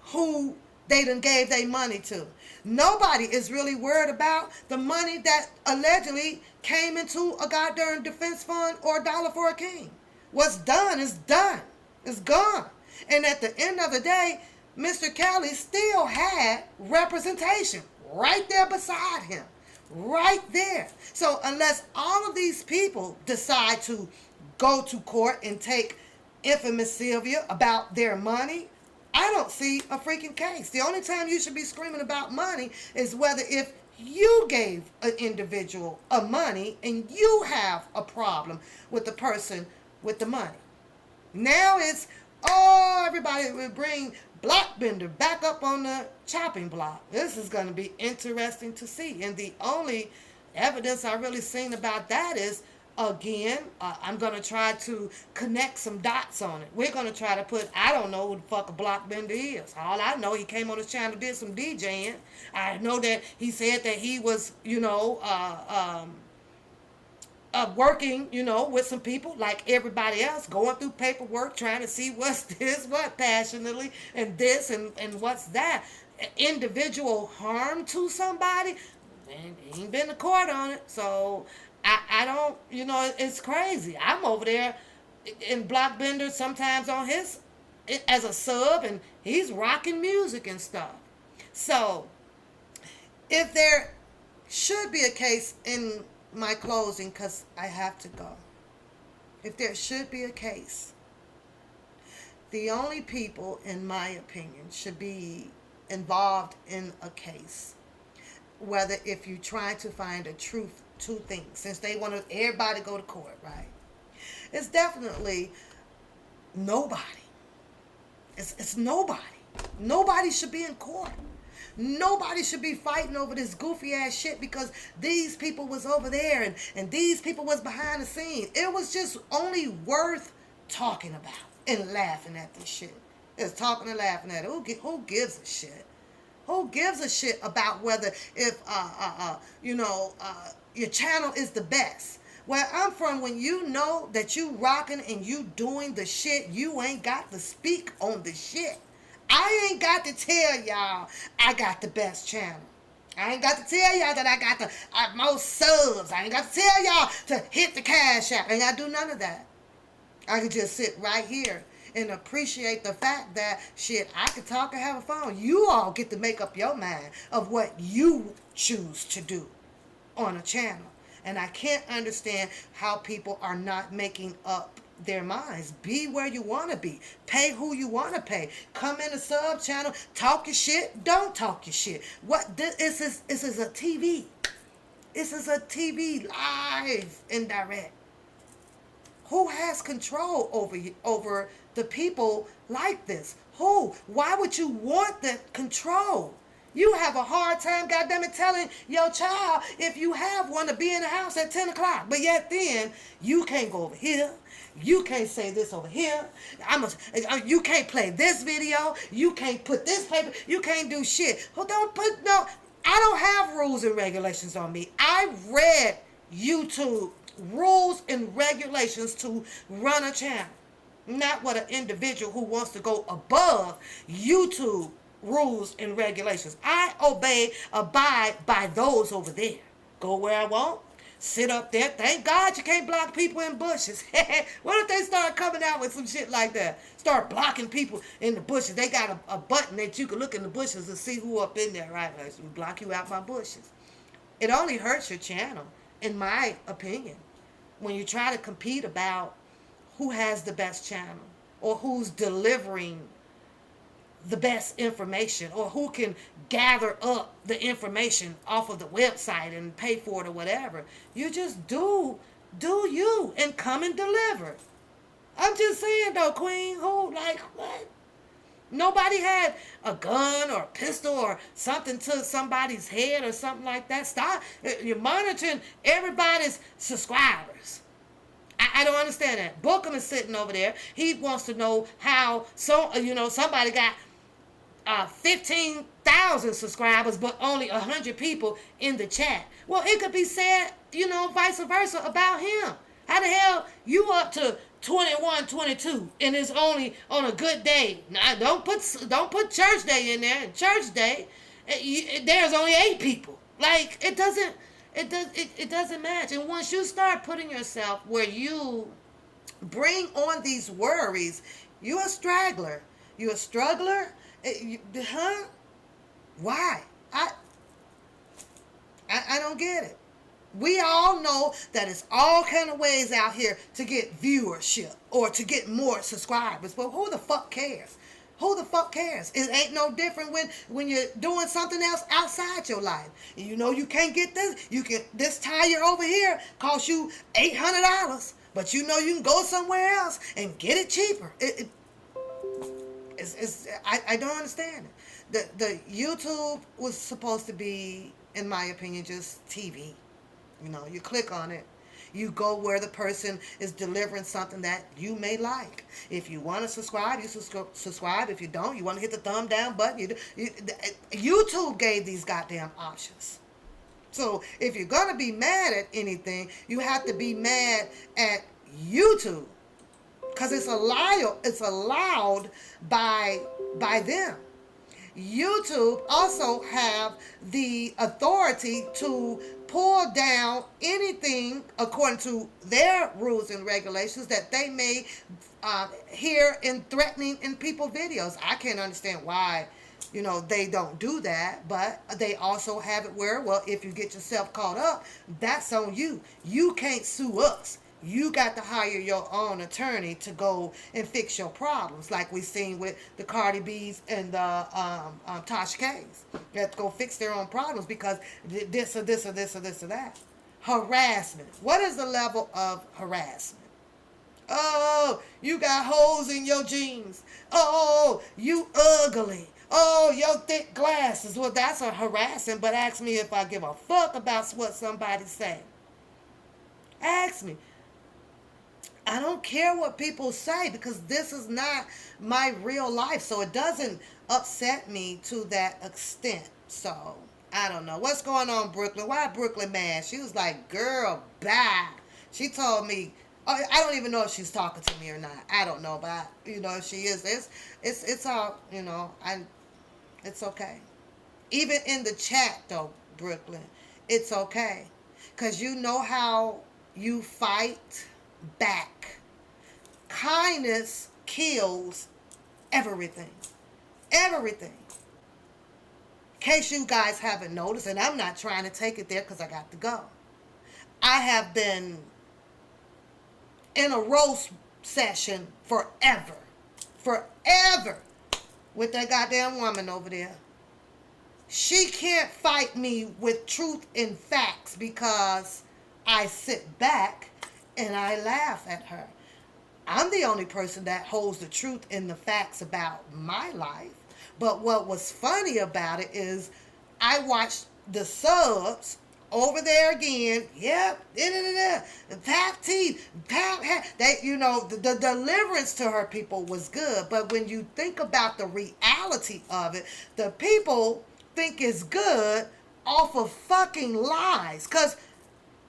who they done gave their money to. Nobody is really worried about the money that allegedly came into a goddamn defense fund or a dollar for a king. What's done is done. It's gone. And at the end of the day, Mr. Kelly still had representation right there beside him. Right there. So unless all of these people decide to go to court and take infamous Sylvia about their money, I don't see a freaking case. The only time you should be screaming about money is whether if you gave an individual a money and you have a problem with the person with the money. Now it's, everybody will bring Blockbender back up on the chopping block. This is going to be interesting to see. And the only evidence I really seen about that is, again, I'm going to try to connect some dots on it. We're going to try to put, I don't know who the fuck a Blockbender is. All I know, he came on his channel, did some DJing. I know that he said that he was, working, with some people like everybody else, going through paperwork, trying to see what's this, what passionately, and this, and what's that. Individual harm to somebody, and he ain't been to court on it. So I don't, it's crazy. I'm over there in Blockbender sometimes on his, as a sub, and he's rocking music and stuff. So if there should be a case in my closing, because I have to go. If there should be a case, the only people, in my opinion, should be involved in a case, whether if you're trying to find a truth to things, since they want everybody to go to court, right? It's definitely nobody. It's nobody. Nobody should be in court. Nobody should be fighting over this goofy ass shit because these people was over there and these people was behind the scenes. It was just only worth talking about and laughing at this shit. It's talking and laughing at it. Who gives a shit? Who gives a shit about whether if your channel is the best? Where I'm from, when you know that you rocking and you doing the shit, you ain't got to speak on the shit. I ain't got to tell y'all I got the best channel. I ain't got to tell y'all that I got the most subs. I ain't got to tell y'all to hit the cash app. I ain't got to do none of that. I can just sit right here and appreciate the fact that, shit, I can talk and have a phone. You all get to make up your mind of what you choose to do on a channel. And I can't understand how people are not making up their minds. Be where you want to be. Pay who you want to pay. Come in a sub channel. Talk your shit. Don't talk your shit. This is a TV. This is a TV live and direct. Who has control over the people like this? Who? Why would you want that control? You have a hard time, goddammit, telling your child, if you have one, to be in the house at 10 o'clock. But yet then, you can't go over here. You can't say this over here. You can't play this video. You can't put this paper. You can't do shit. I don't have rules and regulations on me. I read YouTube rules and regulations to run a channel. Not what an individual who wants to go above YouTube rules and regulations. I abide by those over there. Go where I want. Sit up there. Thank God you can't block people in bushes. What if they start coming out with some shit like that? Start blocking people in the bushes. They got a button that you can look in the bushes and see who up in there, right? Like, we block you out my bushes. It only hurts your channel, in my opinion, when you try to compete about who has the best channel or who's delivering the best information or who can gather up the information off of the website and pay for it or whatever. You just do you and come and deliver. I'm just saying though, Queen, what? Nobody had a gun or a pistol or something to somebody's head or something like that. Stop. You're monitoring everybody's subscribers. I don't understand that. Bookham is sitting over there. He wants to know how somebody got 15,000 subscribers, but only 100 people in the chat. Well, it could be said, vice versa about him. How the hell you up to 21, 22, and it's only on a good day? Now, don't put church day in there. Church day, there's only 8 people. Like, it doesn't match. And once you start putting yourself where you bring on these worries, you're a straggler. You're a struggler. Why? I don't get it. We all know that it's all kind of ways out here to get viewership or to get more subscribers, but who the fuck cares? Who the fuck cares? It ain't no different when you're doing something else outside your life. You can't get this. This tire over here costs you $800, but you can go somewhere else and get it cheaper. I don't understand it. The YouTube was supposed to be, in my opinion, just TV. You click on it. You go where the person is delivering something that you may like. If you want to subscribe, you subscribe. If you don't, you want to hit the thumb down button. YouTube gave these goddamn options. So if you're going to be mad at anything, you have to be mad at YouTube. Because it's allowed by them. YouTube also have the authority to pull down anything according to their rules and regulations that they may hear in threatening in people's videos. I can't understand why You know, they don't do that, but they also have it where, well, if you get yourself caught up, that's on you. You can't sue us. You got to hire your own attorney to go and fix your problems, like we seen with the Cardi B's and the Tasha K's. They have to go fix their own problems because this or this or this or this or that. Harassment. What is the level of harassment? Oh, you got holes in your jeans. Oh, you ugly. Oh, your thick glasses. Well, that's a harassing, but ask me if I give a fuck about what somebody say. Ask me. I don't care what people say because this is not my real life. So it doesn't upset me to that extent. So I don't know. What's going on, Brooklyn? Why Brooklyn mad? She was like, girl, bye. She told me, I don't even know if she's talking to me or not. I don't know, but you know, if she is, it's all, you know, it's okay. Even in the chat though, Brooklyn, it's okay. Cause you know how you fight back. Kindness kills everything. Everything. In case you guys haven't noticed, and I'm not trying to take it there because I got to go. I have been in a roast session forever. Forever. With that goddamn woman over there. She can't fight me with truth and facts because I sit back and I laugh at her. I'm the only person that holds the truth and the facts about my life. But what was funny about it is I watched the subs over there again. Yep. Pap teeth. Pap hair. They, you know, the deliverance to her people was good. But when you think about the reality of it, the people think it's good off of fucking lies. Because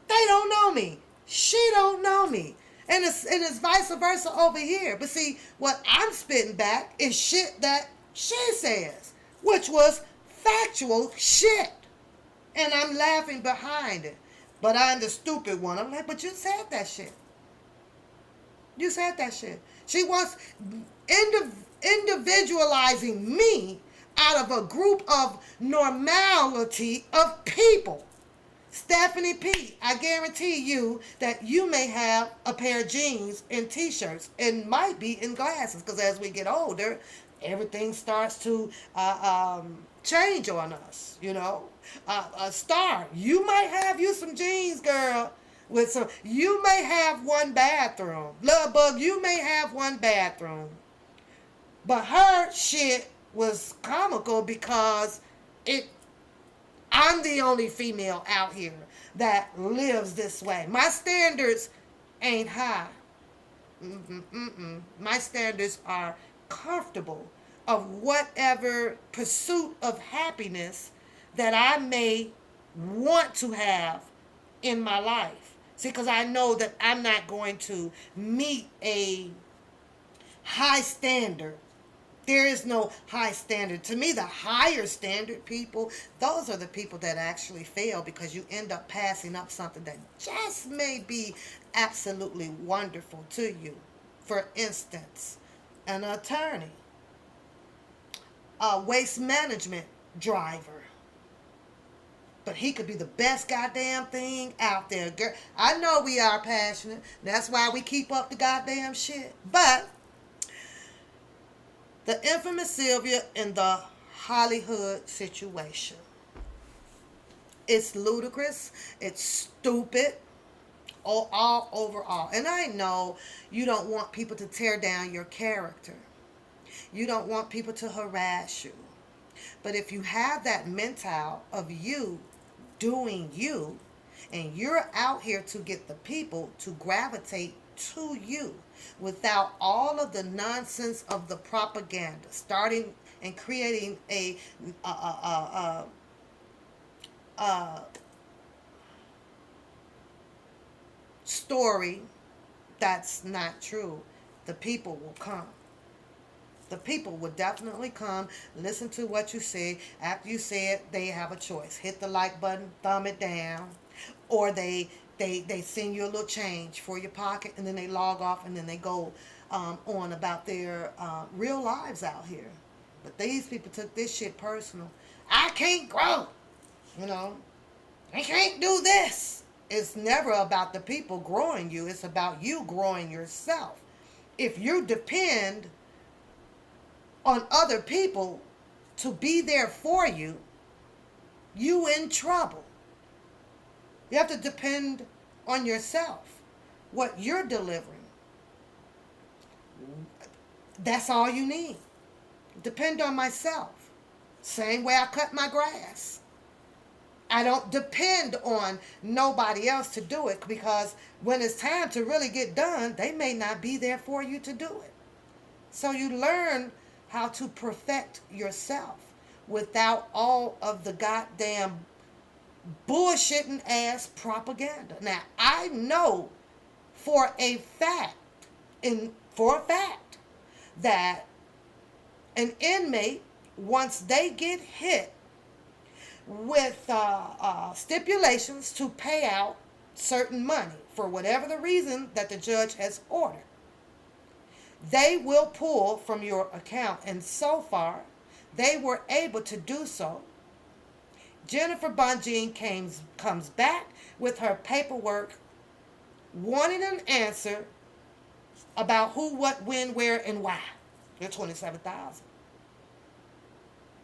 they don't know me. She don't know me. And it's vice versa over here. But see, what I'm spitting back is shit that she says, which was factual shit. And I'm laughing behind it. But I'm the stupid one. I'm like, but you said that shit. You said that shit. She wants individualizing me out of a group of normality of people. Stephanie P., I guarantee you that you may have a pair of jeans and t-shirts and might be in glasses because as we get older, everything starts to change on us, you know. Star, you might have you some jeans, girl, with some, you may have one bathroom. Love Bug, you may have one bathroom. But her shit was comical because I'm the only female out here that lives this way. My standards ain't high. My standards are comfortable of whatever pursuit of happiness that I may want to have in my life. See, because I know that I'm not going to meet a high standard. There is no high standard. To me, the higher standard people, those are the people that actually fail because you end up passing up something that just may be absolutely wonderful to you. For instance, an attorney, a waste management driver. But he could be the best goddamn thing out there. Girl, I know we are passionate. That's why we keep up the goddamn shit. But the infamous Sylvia in the Hollywood situation. It's ludicrous. It's stupid. All overall. And I know you don't want people to tear down your character. You don't want people to harass you. But if you have that mental of you doing you, and you're out here to get the people to gravitate to you without all of the nonsense of the propaganda, starting and creating a story that's not true, the people will come. The people would definitely come, listen to what you say. After you say it, they have a choice. Hit the like button, thumb it down, or they send you a little change for your pocket, and then they log off, and then they go on about their real lives out here. But these people took this shit personal. I can't grow. You know, I can't do this. It's never about the people growing you. It's about you growing yourself. If you depend on other people to be there for you, you in trouble. You have to depend on yourself. What you're delivering. That's all you need. Depend on myself. Same way I cut my grass. I don't depend on nobody else to do it, because when it's time to really get done, they may not be there for you to do it. So you learn how to perfect yourself without all of the goddamn bullshitting ass propaganda. Now, I know for a fact, that an inmate, once they get hit with stipulations to pay out certain money for whatever the reason that the judge has ordered, they will pull from your account. And so far, they were able to do so. Jennifer Bonjean comes back with her paperwork wanting an answer about who, what, when, where, and why. They're $27,000.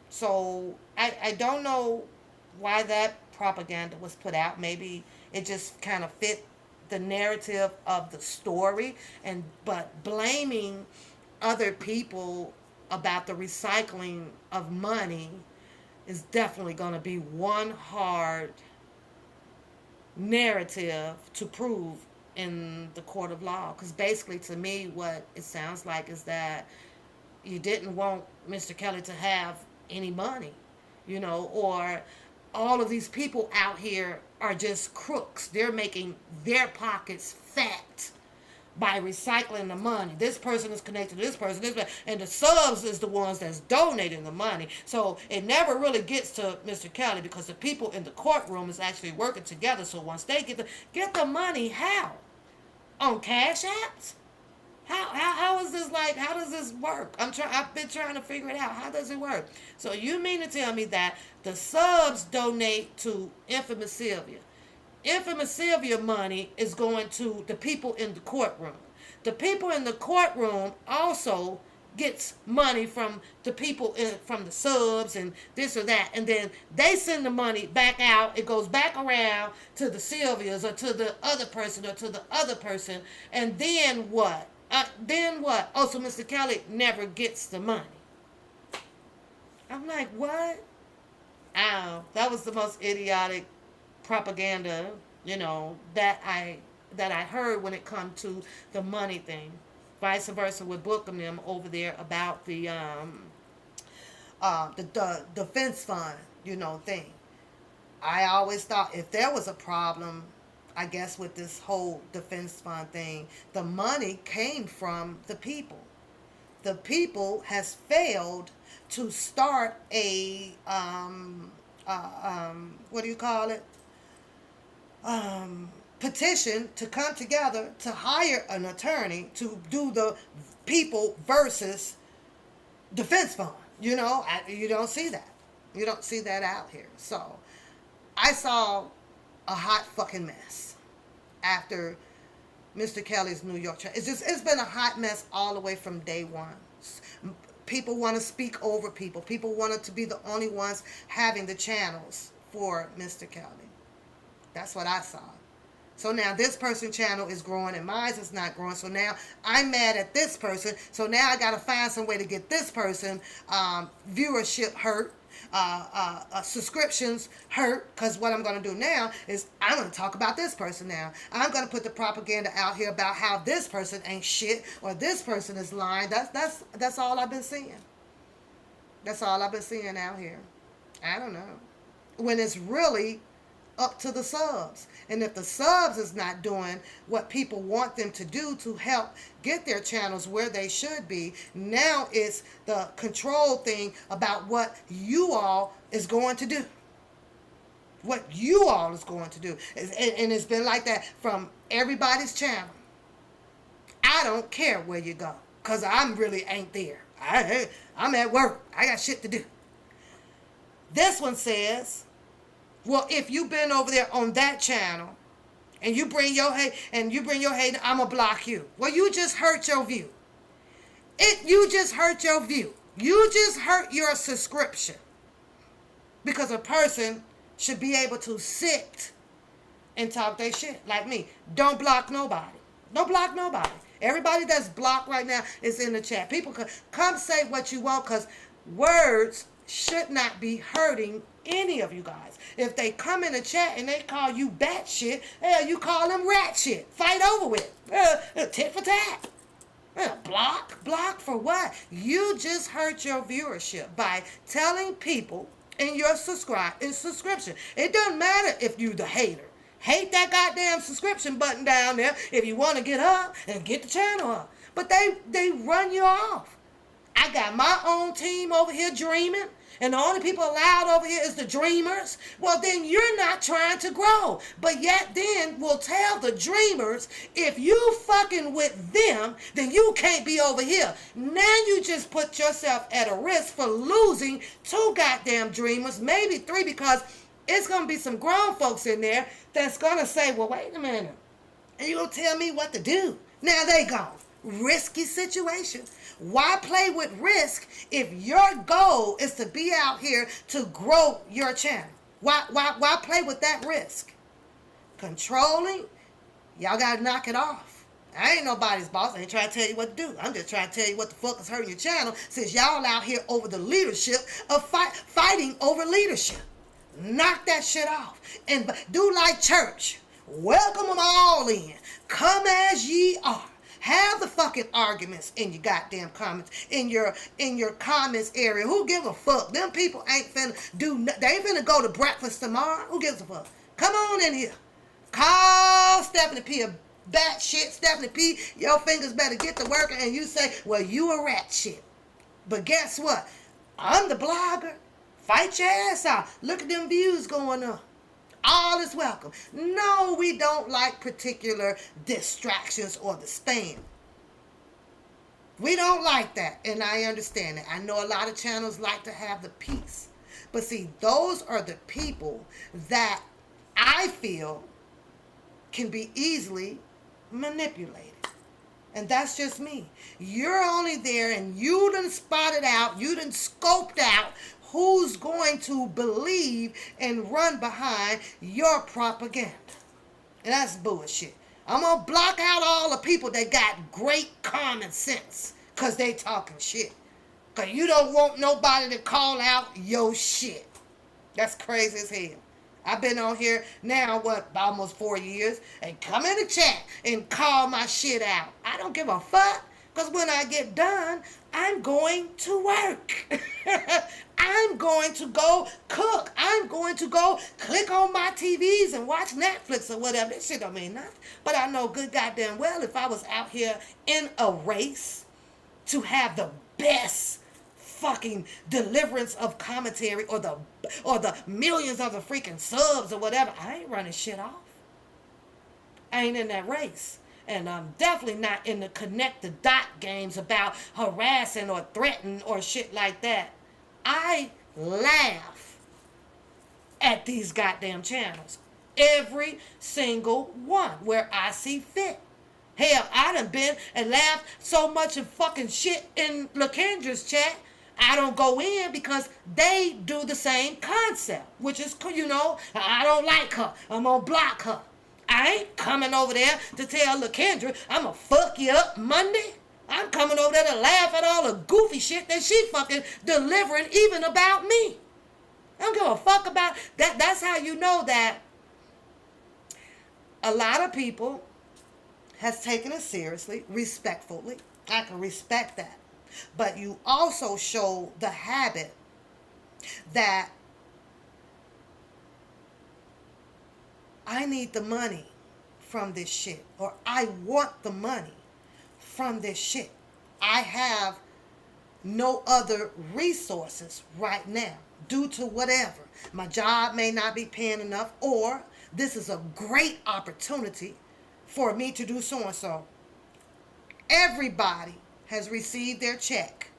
So I don't know why that propaganda was put out. Maybe it just kind of fit the narrative of the story, but blaming other people about the recycling of money is definitely going to be one hard narrative to prove in the court of law. Because basically, to me, what it sounds like is that you didn't want Mr. Kelly to have any money, or all of these people out here are just crooks. They're making their pockets fat by recycling the money. This person is connected to this person, and the subs is the ones that's donating the money. So it never really gets to Mr. Kelly, because the people in the courtroom is actually working together. So once they get the money, how? On Cash Apps? How is this like? How does this work? I've been trying to figure it out. How does it work? So you mean to tell me that the subs donate to Infamous Sylvia? Infamous Sylvia money is going to the people in the courtroom. The people in the courtroom also gets money from the people from the subs and this or that, and then they send the money back out. It goes back around to the Sylvias or to the other person or to the other person, and then what? Oh, so Mr. Kelly never gets the money. I'm like, what? Ow, that was the most idiotic propaganda, that I heard when it comes to the money thing. Vice versa with Bookham them over there about the defense fund, thing. I always thought if there was a problem, I guess, with this whole defense fund thing, the money came from the people. The people has failed to start a what do you call it? Petition to come together to hire an attorney to do the people versus defense fund. You don't see that. You don't see that out here. So I saw a hot fucking mess after Mr. Kelly's New York trial. It's been a hot mess all the way from day one. People want to speak over people. People wanted to be the only ones having the channels for Mr. Kelly. That's what I saw. So now this person's channel is growing and mine is not growing. So now I'm mad at this person. So now I got to find some way to get this person viewership hurt. Subscriptions hurt, because what I'm going to do now is I'm going to talk about this person now. I'm going to put the propaganda out here about how this person ain't shit or this person is lying. That's all I've been seeing. That's all I've been seeing out here. I don't know. When it's really up to the subs. And if the subs is not doing what people want them to do to help get their channels where they should be, now it's the control thing about what you all is going to do. What you all is going to do. And it's been like that from everybody's channel. I don't care where you go, because I'm really ain't there. I'm at work. I got shit to do. This one says, well, if you've been over there on that channel and you bring your hate, I'm going to block you. Well, you just hurt your view. You just hurt your view. You just hurt your subscription. Because a person should be able to sit and talk their shit like me. Don't block nobody. Don't block nobody. Everybody that's blocked right now is in the chat. People come say what you want, because words should not be hurting any of you guys. If they come in the chat and they call you bat shit, hell, you call them rat shit. Fight over with. Tit for tat. Block for what? You just hurt your viewership by telling people in your subscription. It doesn't matter if you the hater. Hate that goddamn subscription button down there if you want to get up and get the channel up. But they run you off. I got my own team over here dreaming, and the only people allowed over here is the dreamers. Well, then you're not trying to grow. But yet then we'll tell the dreamers, if you fucking with them, then you can't be over here. Now you just put yourself at a risk for losing 2 goddamn dreamers, maybe 3, because it's going to be some grown folks in there that's going to say, well, wait a minute. And you're going to tell me what to do. Now they gone. Risky situation. Why play with risk if your goal is to be out here to grow your channel? Why play with that risk? Controlling, y'all got to knock it off. I ain't nobody's boss. I ain't trying to tell you what to do. I'm just trying to tell you what the fuck is hurting your channel, since y'all out here over the leadership of fighting over leadership. Knock that shit off and do like church. Welcome them all in. Come as ye are. Have the fucking arguments in your goddamn comments, in your comments area. Who gives a fuck? Them people ain't finna they ain't finna go to breakfast tomorrow. Who gives a fuck? Come on in here. Call Stephanie P a bat shit. Stephanie P, your fingers better get to working, and you say, well, you a rat shit. But guess what? I'm the blogger. Fight your ass out. Look at them views going up. All is welcome. No, we don't like particular distractions or the spam. We don't like that, and I understand it. I know a lot of channels like to have the peace. But see, those are the people that I feel can be easily manipulated. And that's just me. You're only there, and you done spotted out, you done scoped out who's going to believe and run behind your propaganda. And that's bullshit. I'm going to block out all the people that got great common sense, because they talking shit. Because you don't want nobody to call out your shit. That's crazy as hell. I've been on here now, almost 4 years, and come in the chat and call my shit out. I don't give a fuck, because when I get done, I'm going to work. I'm going to go cook. I'm going to go click on my TVs and watch Netflix or whatever. This shit don't mean nothing. But I know good goddamn well, if I was out here in a race to have the best fucking deliverance of commentary, or the millions of the freaking subs or whatever, I ain't running shit off. I ain't in that race. And I'm definitely not in the connect the dot games about harassing or threatening or shit like that. I laugh at these goddamn channels. Every single one where I see fit. Hell, I done been and laughed so much of fucking shit in LaKendra's chat. I don't go in because they do the same concept, which is, I don't like her. I'm going to block her. I ain't coming over there to tell LaKendra I'm going to fuck you up Monday. I'm coming over there to laugh at all the goofy shit that she fucking delivering, even about me. I don't give a fuck about that. That's how you know that a lot of people has taken it seriously, respectfully. I can respect that. But you also show the habit that I need the money from this shit, or I want the money from this shit. I have no other resources right now due to whatever. My job may not be paying enough, or this is a great opportunity for me to do so and so. Everybody has received their check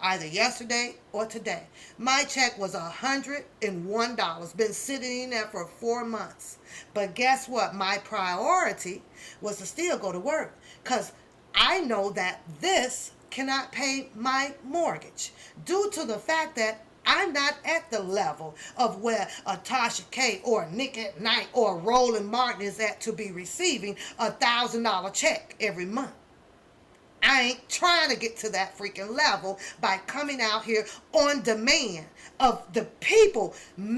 either yesterday or today. My check was $101. Been sitting in there for 4 months. But guess what? My priority was to still go to work because I know that this cannot pay my mortgage due to the fact that I'm not at the level of where a Tasha K or a Nick at Night or Roland Martin is at to be receiving $1,000 check every month. I ain't trying to get to that freaking level by coming out here on demand of the people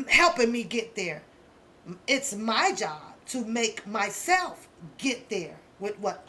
helping me get there. It's my job to make myself get there with what